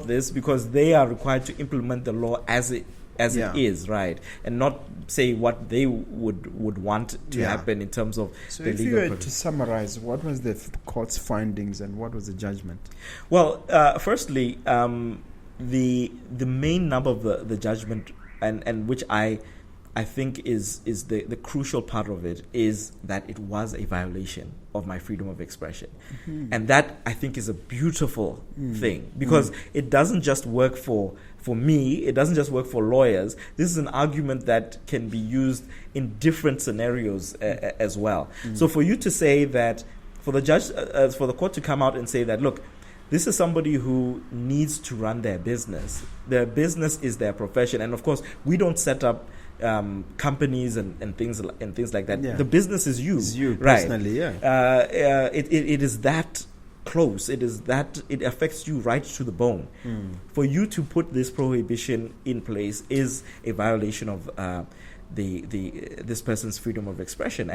this, because they are required to implement the law as it is, right? And not say what they would want to happen in terms of so the if legal. you were to summarize, what was the court's findings and what was the judgment? Well, firstly, the main number of the judgment, and which I think is the crucial part of it, is that it was a violation of my freedom of expression. And that, I think, is a beautiful thing, because it doesn't just work for me, it doesn't just work for lawyers. This is an argument that can be used in different scenarios as well. So for you to say that, for the court to come out and say that, look, this is somebody who needs to run their business. Their business is their profession. And of course, we don't set up companies and things like that. The business is you. It's you right? Personally, It is that close. It affects you right to the bone. For you to put this prohibition in place is a violation of this person's freedom of expression,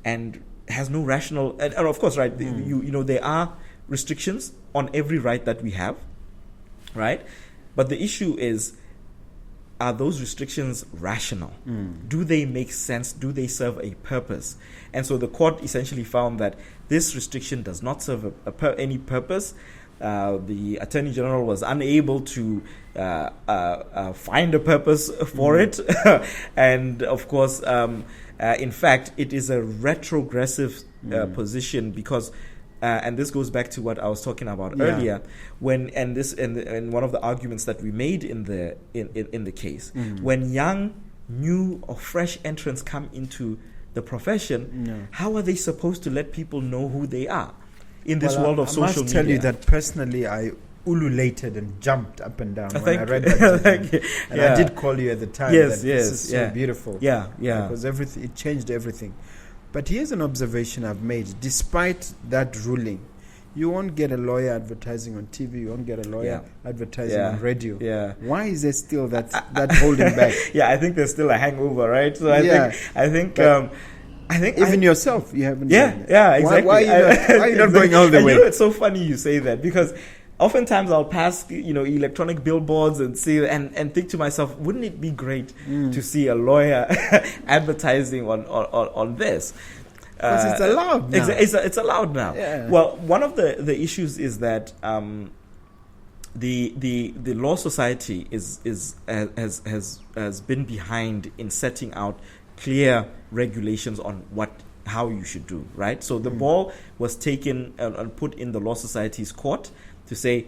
and has no rational. And of course, right? There are restrictions on every right that we have, right? But the issue is, are those restrictions rational? Do they make sense? Do they serve a purpose? And so the court essentially found that this restriction does not serve any purpose. The Attorney General was unable to find a purpose for it. And of course, in fact, it is a retrogressive position, because and this goes back to what I was talking about earlier, and one of the arguments that we made in the case, when young, new or fresh entrants come into the profession, how are they supposed to let people know who they are in this world of social media? I must tell you that personally, I ululated and jumped up and down when I read that. And I did call you at the time. This is so beautiful. Because it changed everything. But here's an observation I've made. Despite that ruling, you won't get a lawyer advertising on TV. You won't get a lawyer advertising on radio. Why is there still that holding back? I think there's still a hangover, right? So I think even yourself, you haven't. Exactly. Why are you not going all the way? It's so funny you say that, because oftentimes I'll pass, electronic billboards and see and think to myself, wouldn't it be great to see a lawyer advertising on this? Because it's allowed now. It's allowed now. Yeah. Well, one of the issues is that the law society has been behind in setting out clear regulations on how you should do, right? So the ball was taken and put in the law society's court to say,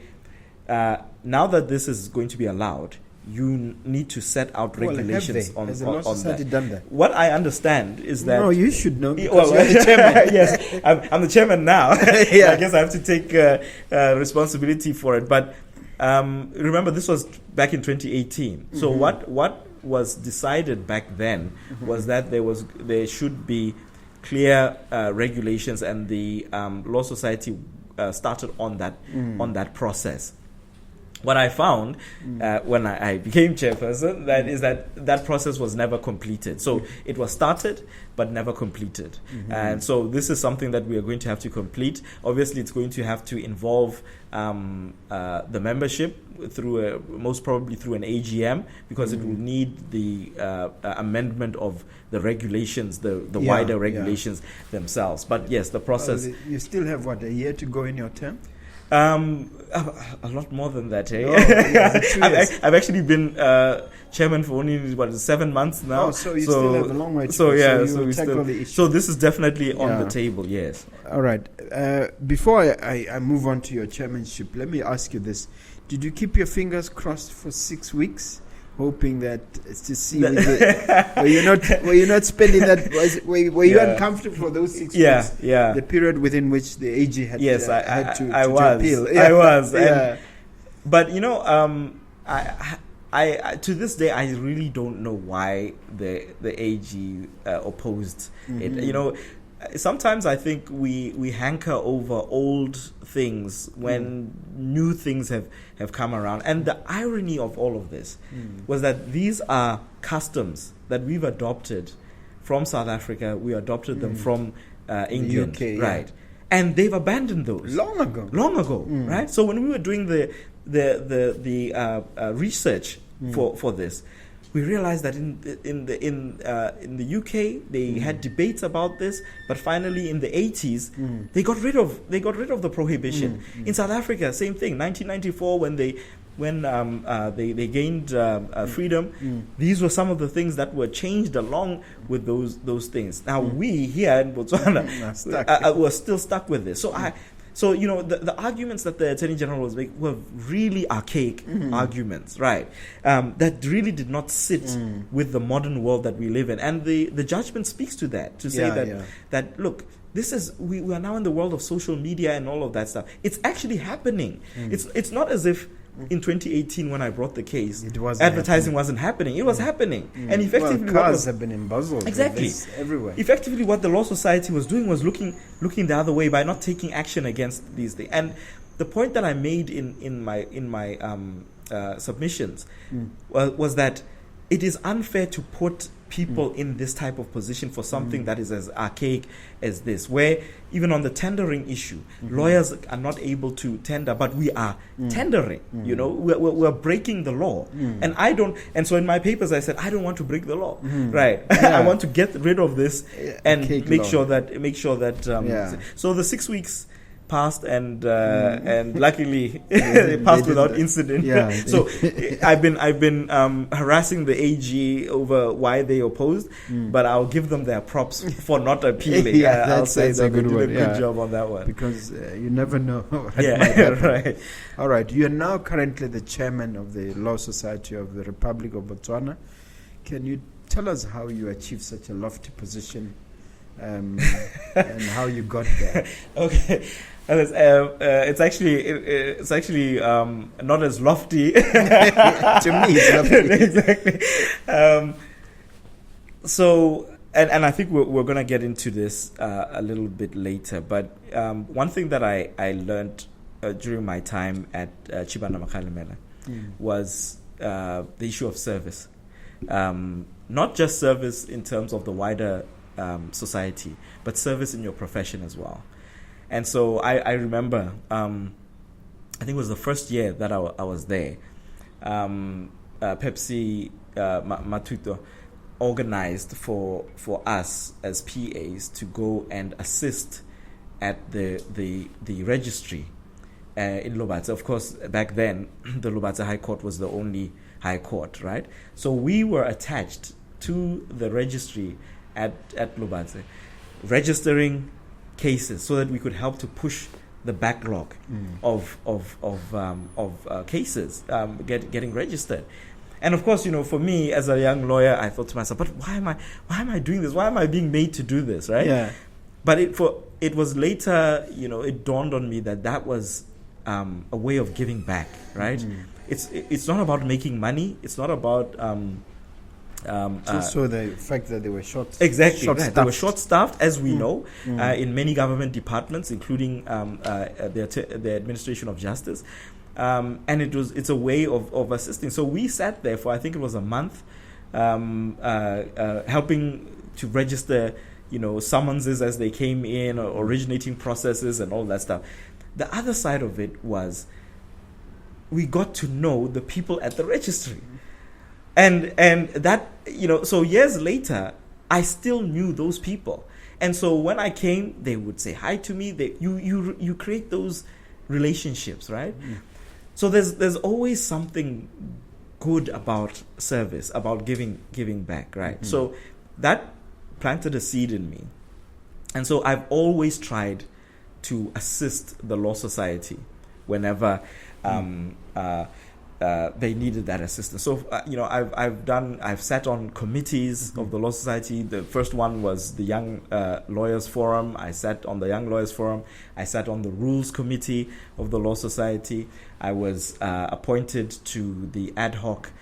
now that this is going to be allowed, you need to set out regulations on Has the law society that. done that? What I understand is that... No, you should know, because you're the chairman. Yes, I'm the chairman now. I guess I have to take responsibility for it. But remember, this was back in 2018. So what was decided back then was that there should be clear regulations, and the law society started on that process. what I found when I became chairperson is that process was never completed. So it was started but never completed. And so this is something that we are going to have to complete. Obviously, it's going to have to involve the membership through most probably through an AGM, because it will need the amendment of the regulations, the wider regulations themselves. But yes, the process. You still have a year to go in your term? A lot more than that. Eh? Oh, I've actually been chairman for only 7 months now. Oh, so you still have a long way to so go. Yeah, so so this is definitely on the table. Yes. All right. Before I move on to your chairmanship, let me ask you this: did you keep your fingers crossed for 6 weeks, hoping that to see were you not spending that? Were you uncomfortable for those 6 weeks? Yeah. The period within which the AG had had to appeal. I was. But I to this day I really don't know why the AG opposed it. Sometimes I think we hanker over old things when new things have come around. And the irony of all of this was that these are customs that we've adopted from South Africa. We adopted them from England, UK, right? And they've abandoned those long ago, right? So when we were doing the research for this, we realized that in the UK they had debates about this, but finally in the 80s they got rid of the prohibition. In South Africa, same thing. 1994, when they gained freedom, these were some of the things that were changed along with those things. Now we here in Botswana were still stuck with this. So the arguments that the Attorney General was making were really archaic arguments, right? That really did not sit with the modern world that we live in. And the judgment speaks to that, to say that look, we are now in the world of social media and all of that stuff. It's actually happening. It's not as if in 2018 when I brought the case, advertising wasn't happening. It was happening. And effectively cars have been embezzled. Exactly. Everywhere. Effectively what the Law Society was doing was looking the other way by not taking action against these things. And the point that I made in my submissions was that it is unfair to put people in this type of position for something that is as archaic as this, where even on the tendering issue, lawyers are not able to tender, but we are tendering. We're breaking the law, and so in my papers I said I don't want to break the law, right? I want to get rid of this and make sure that so the 6 weeks passed, and luckily they passed without incident. So I've been harassing the AG over why they opposed, but I'll give them their props for not appealing. I'll say that they did a good job on that one, because you never know. Right. All right. You are now currently the chairman of the Law Society of the Republic of Botswana. Can you tell us how you achieved such a lofty position, and how you got there? Okay. It's actually not as lofty to me. Exactly. So, and I think we're going to get into this a little bit later. But one thing that I learned during my time at Chibana Makhalemela was the issue of service. Not just service in terms of the wider society, but service in your profession as well. And so I remember, I think it was the first year that I was there, Pepsi Matuto organized for us as PAs to go and assist at the registry in Lobatse. Of course, back then, the Lobatse High Court was the only high court, right? So we were attached to the registry at Lobatse, registering cases so that we could help to push the backlog of cases getting registered. And of course, for me as a young lawyer, I thought to myself, but why am I doing this? Why am I being made to do this, right? Yeah. But it was later, it dawned on me that was a way of giving back, right? It's not about making money. It's not about also the fact that they were short. Exactly, right. They were short-staffed, as we know, in many government departments, including the administration of justice. and it's a way of assisting. So we sat there for, I think it was a month, helping to register, summonses as they came in, or originating processes and all that stuff. The other side of it was we got to know the people at the registry. And that, so years later, I still knew those people. And so when I came, they would say hi to me. You create those relationships, right? So there's always something good about service, about giving back, right? So that planted a seed in me. And so I've always tried to assist the Law Society whenever they needed that assistance. So I've sat on committees of the Law Society. The first one was the Young Lawyers Forum. I sat on the Young Lawyers Forum. I sat on the Rules Committee of the Law Society. I was appointed to the ad hoc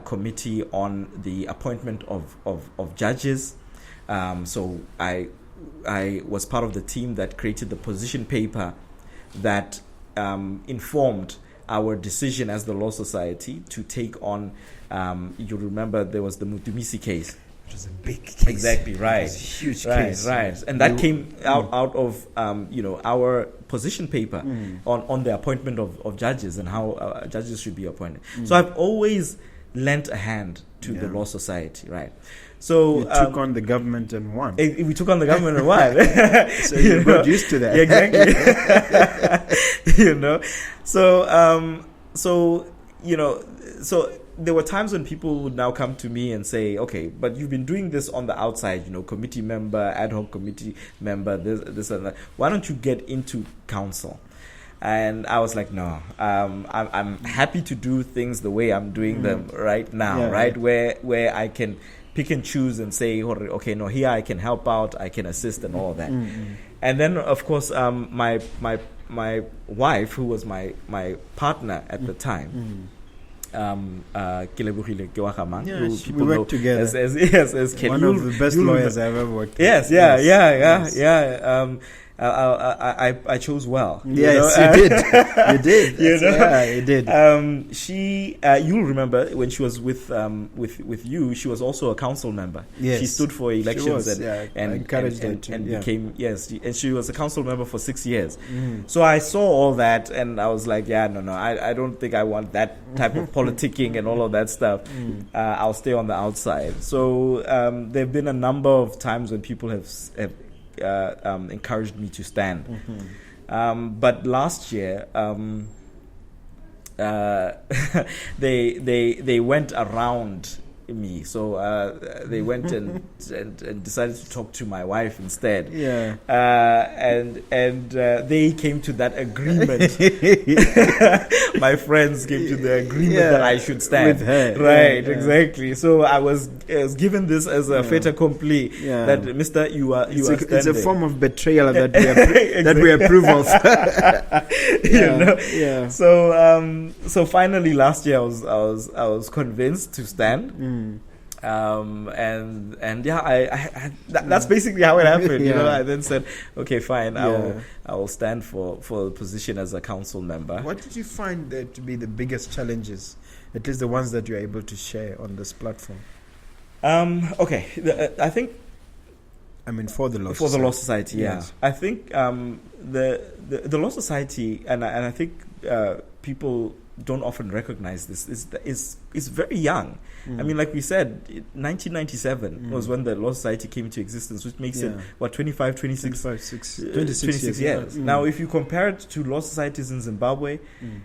committee on the appointment of judges. So I was part of the team that created the position paper that informed our decision as the Law Society to take on, you remember there was the Mutumisi case. It was a big case. Exactly, right. It was a huge case. Right. And that came out of, our position paper on the appointment of judges and how judges should be appointed. So I've always lent a hand to the Law Society, right? So you took on the government and won. We took on the government and won. So you got used to that. Exactly. So there were times when people would now come to me and say, okay, but you've been doing this on the outside, committee member, ad hoc committee member, this and that. Why don't you get into council? And I was like, no, I'm happy to do things the way I'm doing them right now, right? Where I can pick and choose and say, okay, no, here I can help out, I can assist and all that. And then, of course, my wife, who was my partner at the time, we worked together. As one of the best lawyers I've ever worked with. Yes. I chose well. Yes, you did. You did. Yeah, you did. She, you'll remember when she was with you, she was also a council member. Yes. She stood for elections and encouraged her to, became and she was a council member for 6 years. So I saw all that and I was like, no, I don't think I want that type of politicking and all of that stuff. I'll stay on the outside. So there've been a number of times when people have encouraged me to stand. But last year, they went around me. So they went and decided to talk to my wife instead. Yeah. And they came to that agreement. My friends came to the agreement that I should stand with her. Right, exactly. So I was given this as a fait accompli that Mr. You are standing. It's a form of betrayal that we approve of. So finally last year I was convinced to stand. That's basically how it happened. I then said, okay, fine, I will stand for the position as a council member. What did you find to be the biggest challenges, at least the ones that you're able to share on this platform? Okay, I think. For the Law Society, yes. I think the Law Society, and I think people don't often recognize this, is very young. Like we said, 1997 was when the Law Society came into existence, which makes it 26 years. Now if you compare it to law societies in Zimbabwe,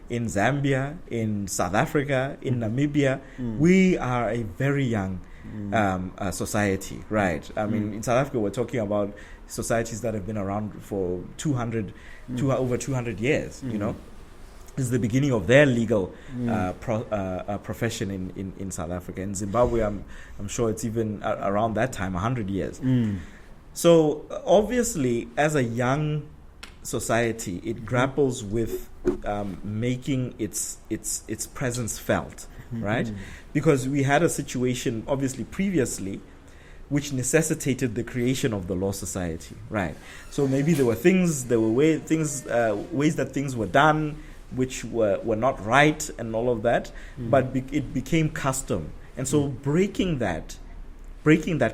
in Zambia, in South Africa, in Namibia, we are a very young society, right? In South Africa we're talking about societies that have been around for over 200 years. This is the beginning of their legal profession in South Africa. In Zimbabwe, I'm sure it's even around that time, 100 years. So obviously, as a young society, it grapples with making its presence felt, right? Because we had a situation, obviously, previously, which necessitated the creation of the Law Society, right? So maybe there were ways that things were done which were not right and all of that, but it became custom. And so breaking that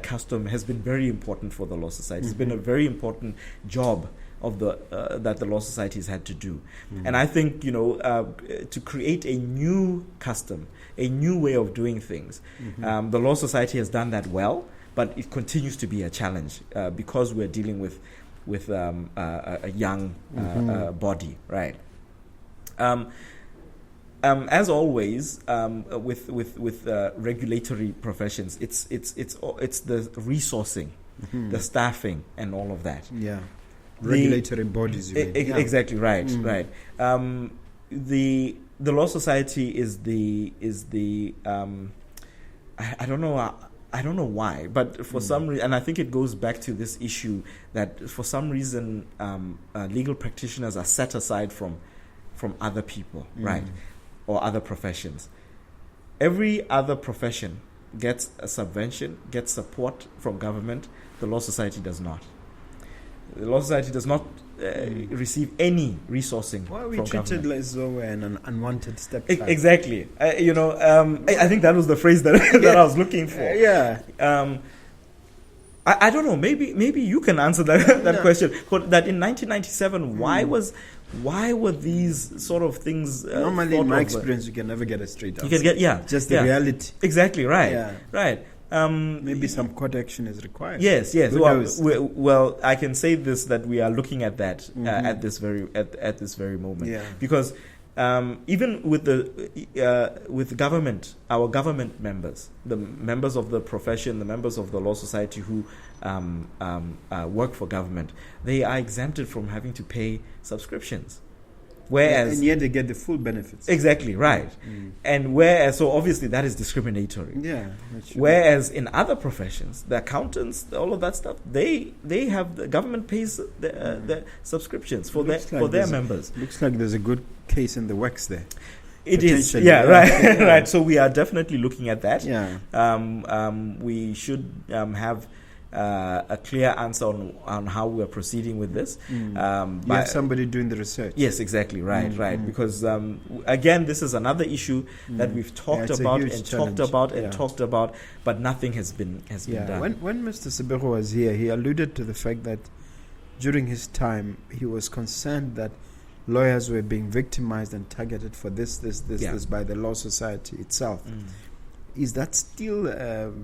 custom has been very important for the Law Society. It's been a very important job of that the Law Society has had to do. And I think, to create a new custom, a new way of doing things, the Law Society has done that well, but it continues to be a challenge because we're dealing with a young body, right? As always, with regulatory professions, it's the resourcing, the staffing, and all of that. Yeah, regulatory bodies. Exactly right, right. The Law Society is the I don't know why, but for some reason, and I think it goes back to this issue that for some reason legal practitioners are set aside from other people, right? Or other professions. Every other profession gets a subvention, gets support from government. The Law Society does not. The Law Society does not receive any resourcing Why are we from treated government. as though we're an unwanted stepchild? Exactly. I think that was the phrase that I was looking for. I don't know. Maybe you can answer that question. But that in 1997, why were these sort of things? Normally, in my experience, you can never get a straight answer. You can get just the reality. Exactly right. Yeah. Right. Maybe some court action is required. Yes. Well, I can say this, that we are looking at that at this very moment. Yeah. Because even with government, our government members, the members of the profession, the members of the Law Society who work for government, they are exempted from having to pay subscriptions. Whereas, and yet they get the full benefits. Exactly right. And so obviously that is discriminatory. Yeah. Whereas in other professions, the accountants, all of that stuff, they have, the government pays the subscriptions for their members. Looks like there's a good case in the works there. It is, right, right. So we are definitely looking at that. Yeah. We should have a clear answer on how we are proceeding with this. You have somebody doing the research. Yes, exactly, right. Because again, this is another issue that we've talked about and talked about, but nothing has been done. When Mr. Sebego was here, he alluded to the fact that during his time, he was concerned that lawyers were being victimized and targeted for this by the Law Society itself. Is that still?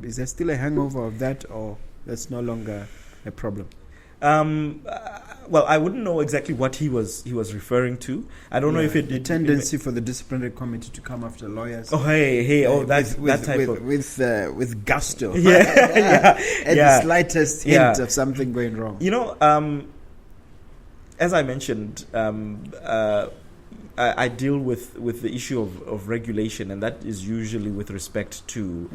Is there still a hangover of that, or that's no longer a problem? Well, I wouldn't know exactly what he was referring to. I don't know if the tendency for the disciplinary committee to come after lawyers. Oh, that type of with gusto. Yeah, At the slightest hint of something going wrong. As I mentioned, I deal with the issue of regulation, and that is usually with respect to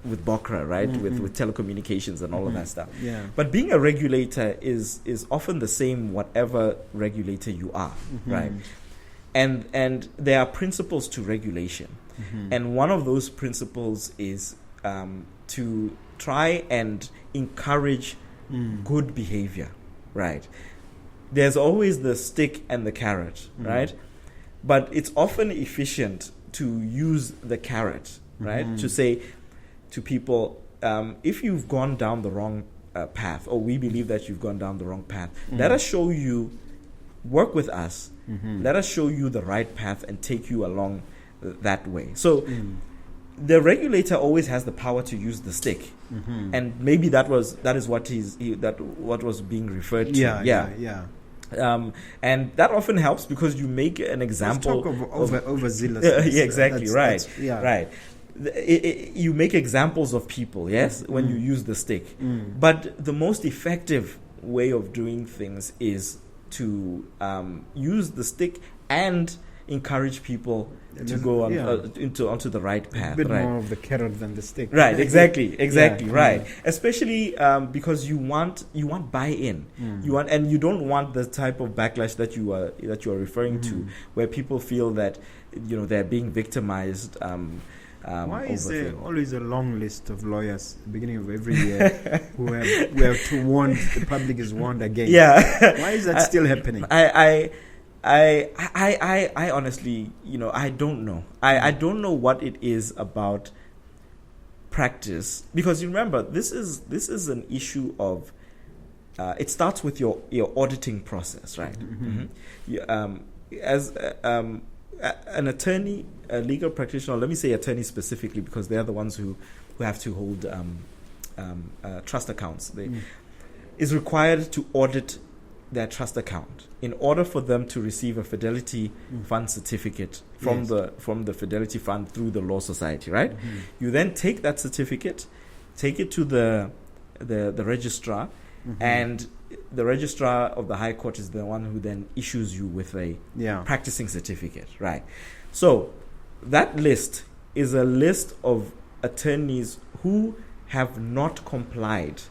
with BOCRA, right? With telecommunications and all of that stuff. Yeah. But being a regulator is often the same whatever regulator you are, right? And there are principles to regulation, and one of those principles is to try and encourage good behavior, right? There's always the stick and the carrot, right? But it's often efficient to use the carrot, right? To say to people, if you've gone down the wrong path, or we believe that you've gone down the wrong path, let us show you, work with us, let us show you the right path and take you along that way. So the regulator always has the power to use the stick, and maybe that is what what was being referred to. Yeah. And that often helps because you make an example. Let's talk of overzealous. Exactly, right. You make examples of people, yes, when you use the stick. But the most effective way of doing things is to use the stick and encourage people to go on onto the right path. A bit more of the carrot than the stick. Right, exactly, right. Especially because you want buy-in. And you don't want the type of backlash that you are referring to, where people feel that they're being victimized. Why is there always a long list of lawyers at the beginning of every year who have to warn, the public is warned again? Yeah. Why is that still happening? I honestly, I don't know. I don't know what it is about practice, because you remember this is an issue of it starts with your auditing process, right? As an attorney, a legal practitioner, let me say attorney specifically, because they're the ones who have to hold trust accounts. They is required to audit their trust account in order for them to receive a fidelity fund certificate from the fidelity fund through the law society, right? You then take that certificate, take it to the registrar, and the registrar of the High Court is the one who then issues you with a practicing certificate, right? So that list is a list of attorneys who have not complied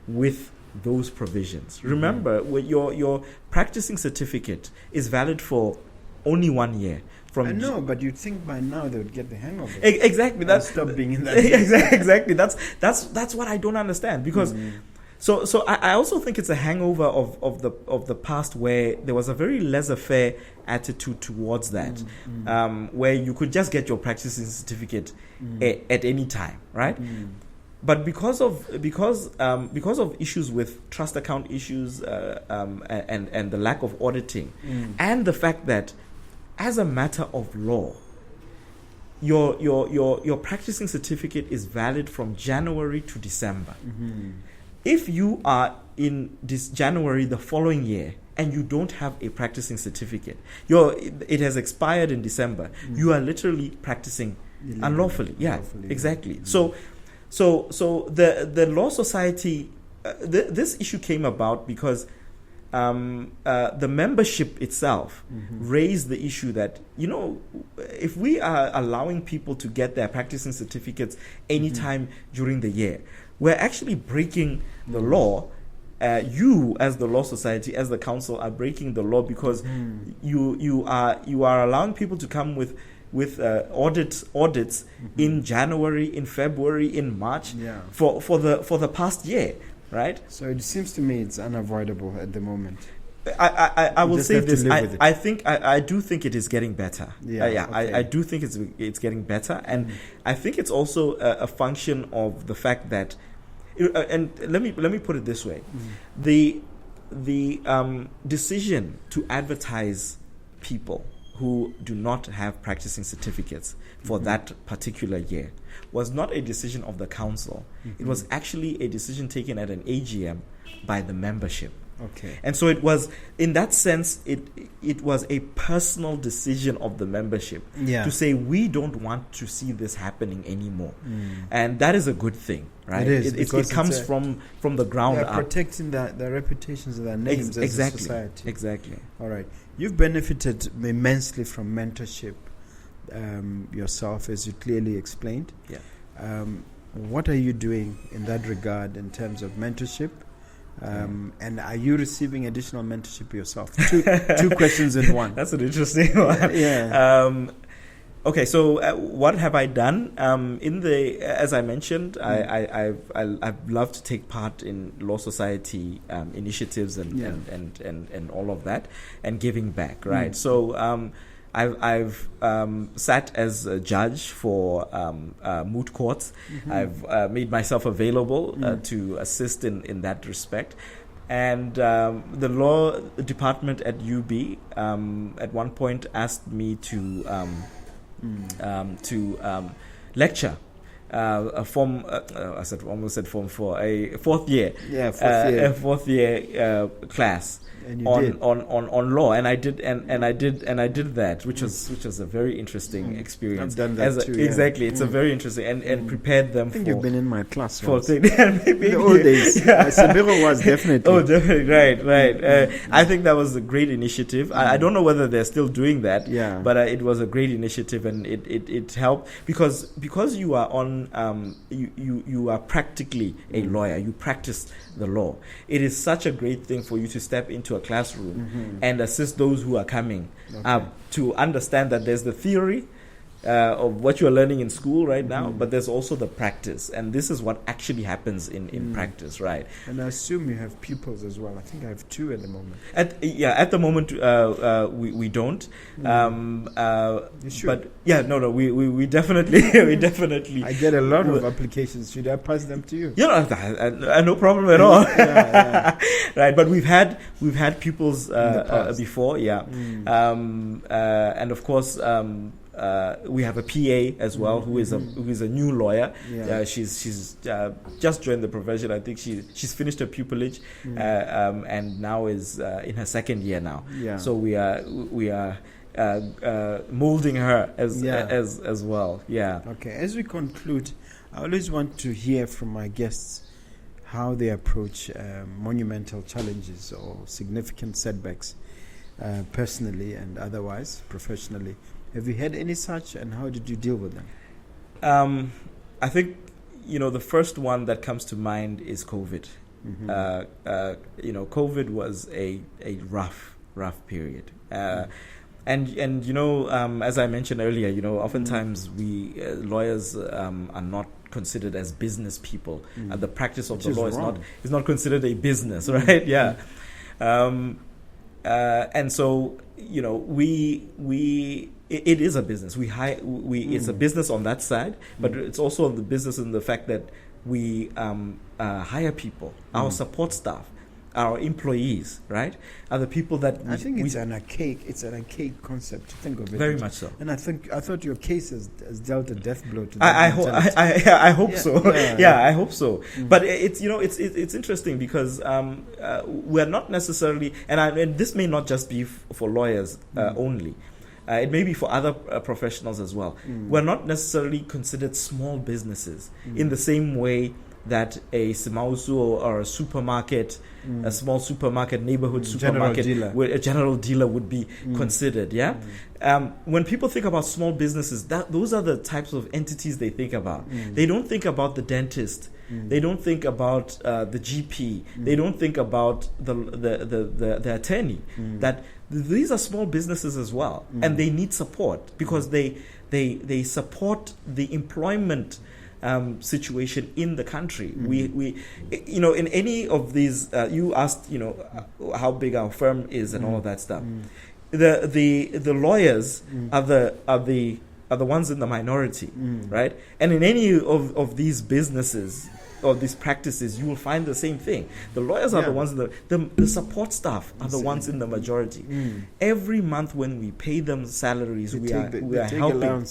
with those provisions. Remember, your practicing certificate is valid for only 1 year. I know, but you'd think by now they would get the hang of it. Exactly. That's stop being in that. Exactly. That's what I don't understand, because. So I also think it's a hangover of the past, where there was a very laissez-faire attitude towards that, where you could just get your practicing certificate at any time, right? But because of issues with trust account issues and the lack of auditing, and the fact that as a matter of law, your practicing certificate is valid from January to December. If you are in this January the following year and you don't have a practicing certificate, it has expired in December, you are literally practicing unlawfully. Exactly. So the law society, this issue came about because the membership itself raised the issue that, if we are allowing people to get their practicing certificates anytime during the year, we're actually breaking the law. You, as the law society, as the council, are breaking the law, because you are allowing people to come with audits in January, in February, in March for the past year, right? So it seems to me it's unavoidable at the moment. I will say this. I do think it is getting better. I do think it's getting better, and I think it's also a function of the fact that, and let me put it this way: the decision to advertise people who do not have practicing certificates for that particular year was not a decision of the council. It was actually a decision taken at an AGM by the membership. Okay. And so it was, in that sense, it was a personal decision of the membership to say, we don't want to see this happening anymore. And that is a good thing, right? It is. It comes from the ground up. Protecting the reputations of their names as a society. Exactly. All right. You've benefited immensely from mentorship yourself, as you clearly explained. Yeah. What are you doing in that regard in terms of mentorship? And are you receiving additional mentorship yourself? Two questions in one. That's an interesting one. Yeah. Okay, so what have I done? As I mentioned, I've loved to take part in law society initiatives and all of that, and giving back, right? So I've sat as a judge for moot courts. I've made myself available to assist in that respect. And the law department at UB at one point asked me to lecture a form. Almost said form 4, a fourth year. Yeah, a fourth year class. On law, and I did that, which was a very interesting experience. I've done that too. Exactly, it's a very interesting and prepared them. I think you've been in my class for maybe in the old days. Sabiro was definitely. Oh, definitely, right. I think that was a great initiative. I don't know whether they're still doing that. Yeah. But it was a great initiative, and it helped because you are on you are practically a lawyer. You practice the law. It is such a great thing for you to step into a classroom and assist those who are coming up to understand that there's the theory, of what you're learning in school right now, but there's also the practice, and this is what actually happens in practice, right? And I assume you have pupils as well. I think I have 2 at the moment. At the moment we don't. You should. But we definitely we definitely. I get a lot of applications. Should I pass them to you? No problem at all. Right, but we've had pupils before, and of course. We have a PA as well, who is a new lawyer. She's just joined the profession. I think she's finished her pupillage, and now is in her 2nd year now. So we are molding her as well. Okay. As we conclude, I always want to hear from my guests how they approach monumental challenges or significant setbacks, personally and otherwise, professionally. Have you had any such, and how did you deal with them? I think, the first one that comes to mind is COVID. COVID was a rough period. And as I mentioned earlier, oftentimes we lawyers are not considered as business people. The practice of the law is not considered a business, right? And so, it is a business. It's a business on that side, but it's also the business in the fact that we hire people, our support staff, our employees, right, are the people that I think it's an archaic concept to think of it. Very much so. And I thought your case has dealt a death blow to that. I hope so. I hope so. But it's interesting because we're not necessarily, and this may not just be for lawyers only. It may be for other professionals as well. We're not necessarily considered small businesses in the same way that a Simausu or a supermarket, a small supermarket, neighborhood supermarket, where a general dealer would be considered. When people think about small businesses, those are the types of entities they think about. They don't think about the dentist. They don't think about the GP. They don't think about the attorney. That these are small businesses as well, and they need support because they support the employment situation in the country. We in any of these, you asked how big our firm is and all of that stuff. The lawyers are the ones in the minority, right? And in any of these businesses or these practices, you will find the same thing. The lawyers are the ones, the support staff are the ones in the majority. Every month when we pay them salaries, we are helping.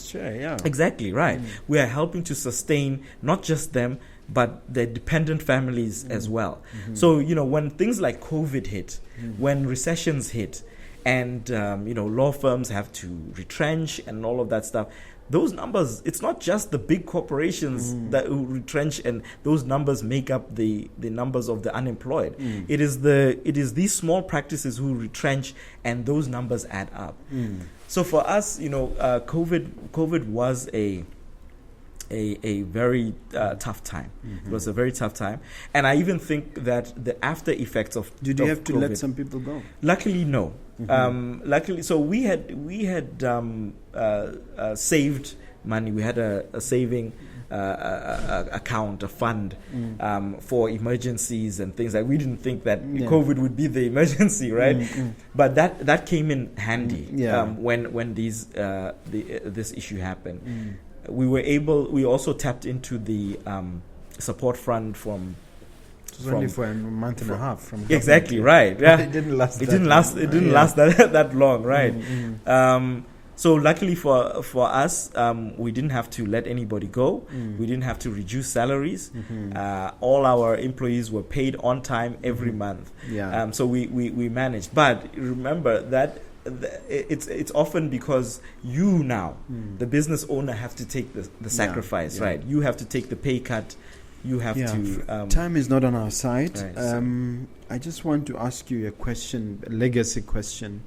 Exactly, right. We are helping to sustain not just them, but their dependent families as well. So, when things like COVID hit, when recessions hit, and, law firms have to retrench and all of that stuff, those numbers, it's not just the big corporations that retrench and those numbers make up the numbers of the unemployed. It is these small practices who retrench and those numbers add up. So for us, COVID was a very tough time. It was a very tough time, and I even think that the after effects of did you have to COVID, let some people go? Luckily, no. Luckily, so we had saved money. We had a saving account, a fund for emergencies and things like. We didn't think that COVID would be the emergency, right? But that came in handy when this issue happened. We also tapped into the support fund from only for a month and a half. From exactly right. Yeah, it didn't last. It didn't last that long, right? So luckily for us, we didn't have to let anybody go. We didn't have to reduce salaries. All our employees were paid on time every month. So we managed. But remember that it's often because you now, the business owner, have to take the sacrifice, right? You have to take the pay cut. You have to. Time is not on our side. Right, I just want to ask you a question, a legacy question.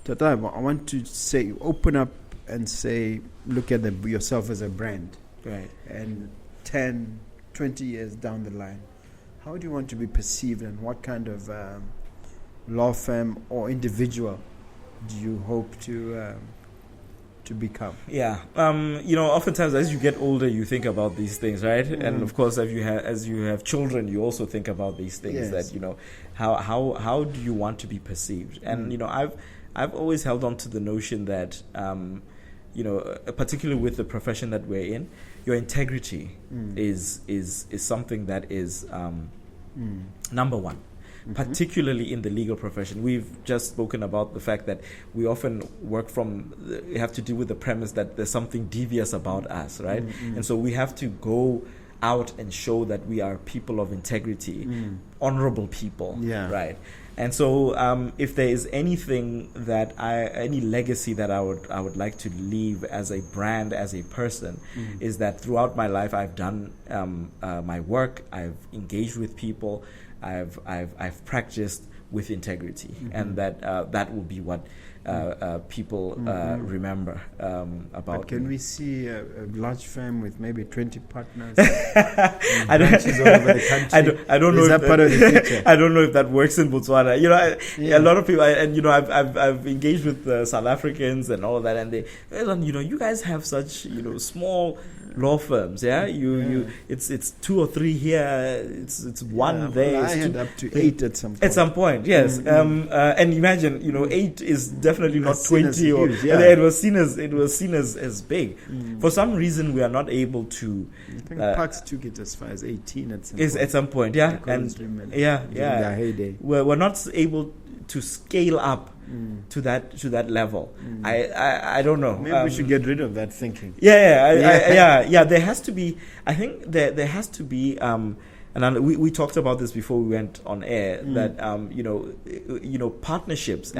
Tata, I want to say, open up and say, look at yourself as a brand. Right. And 10, 20 years down the line, how do you want to be perceived, and what kind of law firm or individual do you hope to to become? Yeah. Oftentimes as you get older, you think about these things, right? And of course, as you have children, you also think about these things. Yes. That how do you want to be perceived? And I've always held on to the notion that particularly with the profession that we're in, your integrity is something that is number one. Particularly in the legal profession. We've just spoken about the fact that we often have to deal with the premise that there's something devious about us, right? And so we have to go out and show that we are people of integrity, honorable people, right? And so if there is anything any legacy that I would like to leave as a brand, as a person, is that throughout my life I've done my work, I've engaged with people, I've practiced with integrity, and that will be what people remember about. But can we see a large firm with maybe 20 partners? I branches all over the country. I don't know. Is that part of the future? I don't know if that works in Botswana. A lot of people, I've engaged with South Africans and all of that, and they, you guys have such small law firms, it's 2 or 3 here, it's one there. I had up to 8 at some point. At some point, yes. And imagine, 8 is definitely not 20, or huge, it was seen as big. For some reason, we are not able to. I think Parks took it as far as 18 at some point. At some point, yeah, and their heyday. We're not able to scale up to that level. I don't know. Maybe we should get rid of that thinking. There has to be. I think there has to be. And we talked about this before we went on air. That partnerships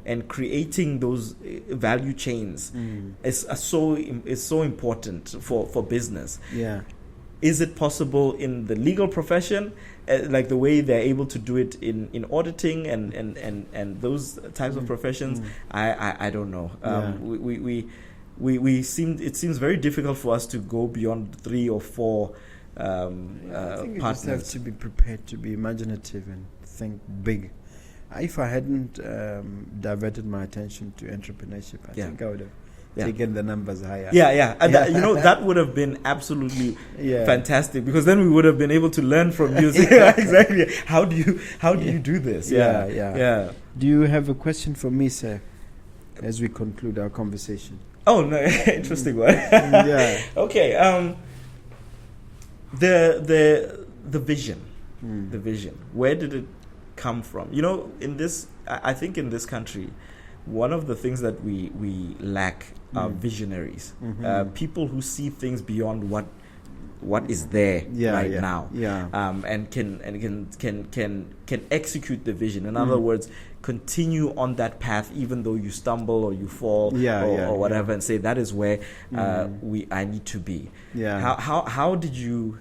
and creating those value chains is so important for business. Yeah. Is it possible in the legal profession, like the way they're able to do it in auditing and those types of professions? I don't know. It seems very difficult for us to go beyond 3 or 4 I think you partners. just have to be prepared to be imaginative and think big. If I hadn't diverted my attention to entrepreneurship, I think I would have taken the numbers higher. That would have been absolutely fantastic, because then we would have been able to learn from you. Exactly. How do you do this? Yeah. Do you have a question for me, sir, as we conclude our conversation? Oh no, interesting one. Okay. The vision. The vision. Where did it come from? I think in this country, one of the things that we lack are visionaries, people who see things beyond what is there now, and can execute the vision. In other words, continue on that path even though you stumble or you fall or whatever, and say that is where I need to be. How did you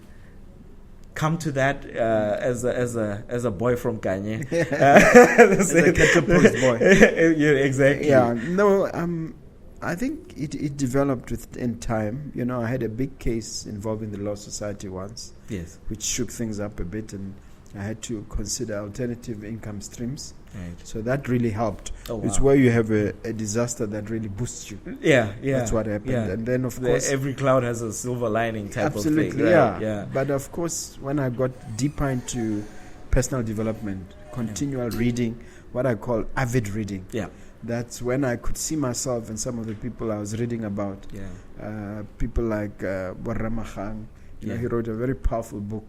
come to that as a boy from Kanye? As a catapult boy. Exactly. I think it developed in time. I had a big case involving the Law Society once, which shook things up a bit, and I had to consider alternative income streams. Right. So that really helped. Oh, wow. It's where you have a disaster that really boosts you. That's what happened. And then, of course, every cloud has a silver lining type of thing. Absolutely, yeah. But of course, when I got deeper into personal development, continual reading, what I call avid reading. That's when I could see myself and some of the people I was reading about. People like Boramakhang. He wrote a very powerful book.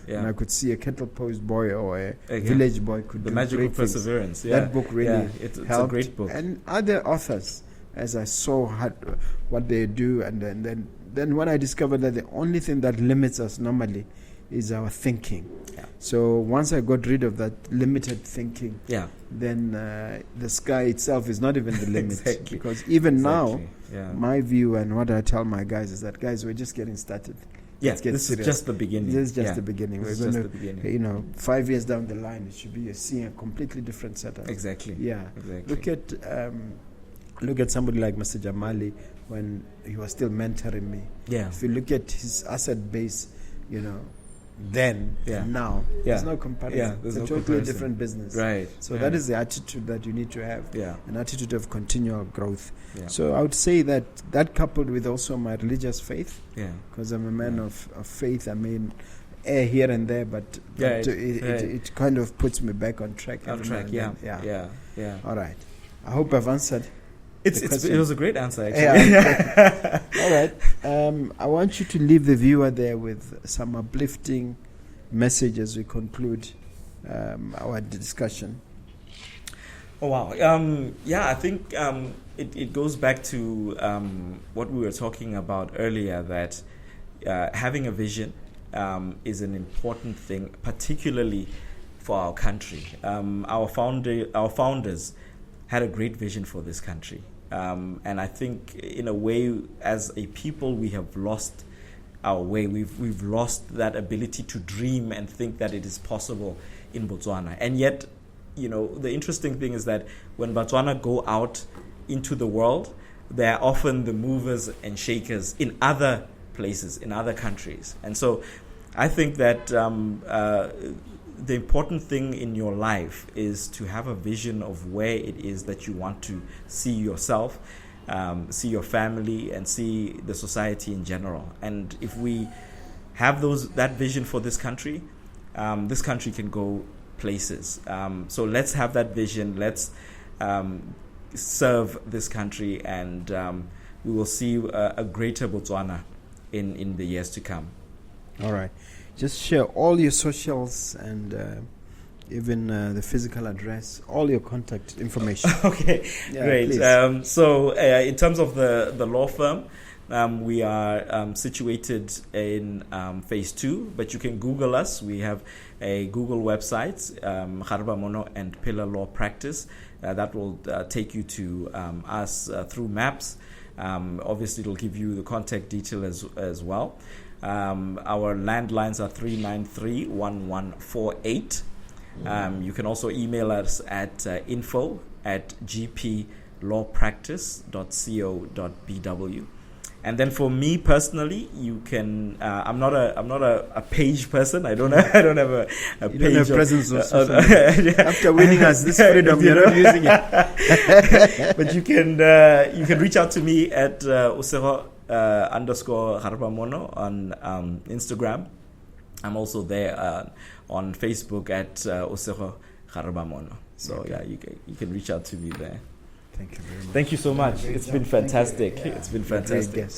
And I could see a cattle post boy or a village boy could do The Magic of Perseverance. That book really it's helped. a great book. And other authors, as I saw what they do, and then when I discovered that the only thing that limits us normally is our thinking. So once I got rid of that limited thinking, then the sky itself is not even the limit. Because even now, my view and what I tell my guys is that, guys, we're just getting started. This is just the beginning. This is just the beginning. We're going to, 5 years down the line, it should be seeing a completely different setup. Exactly. Look at somebody like Mr. Jamali when he was still mentoring me. If you look at his asset base, then and now, there's no comparison. Yeah, there's it's no a totally comparison. different business. Right. So that is the attitude that you need to have. Yeah. An attitude of continual growth. Yeah. So I would say that coupled with also my religious faith, Yeah. because I'm a man of faith. I mean, here and there, but it kind of puts me back on track. On track, yeah. All right. I hope I've answered. It was a great answer, actually. Yeah. All right. I want you to leave the viewer there with some uplifting message as we conclude our discussion. Oh, wow. I think it goes back to what we were talking about earlier, that having a vision is an important thing, particularly for our country. Our founders had a great vision for this country. And I think, in a way, as a people, we have lost our way. We've lost that ability to dream and think that it is possible in Botswana. And yet, the interesting thing is that when Botswana go out into the world, they are often the movers and shakers in other places, in other countries. And so I think that the important thing in your life is to have a vision of where it is that you want to see yourself, see your family, and see the society in general. And if we have that vision for this country can go places. So let's have that vision. Let's serve this country, and we will see a greater Botswana in the years to come. All right. Just share all your socials and even the physical address, all your contact information. Okay, great. So in terms of the law firm, we are situated in phase 2, but you can Google us. We have a Google website, Garebamono and Pillar Law Practice. That will take you to us through maps. Obviously, it will give you the contact detail as well. Our landlines are 393-1148. You can also email us at info@gplawpractice.co.bw. And then for me personally, you can. I'm not a page person. I don't have a page. Don't have presence of social media. After winning us this freedom, you're not using it. But you can reach out to me at Osego _Garebamono on Instagram. I'm also there on Facebook at Osego Garebamono. So you can reach out to me there. Thank you very much. Thank you so much. It's been fantastic. It's been fantastic.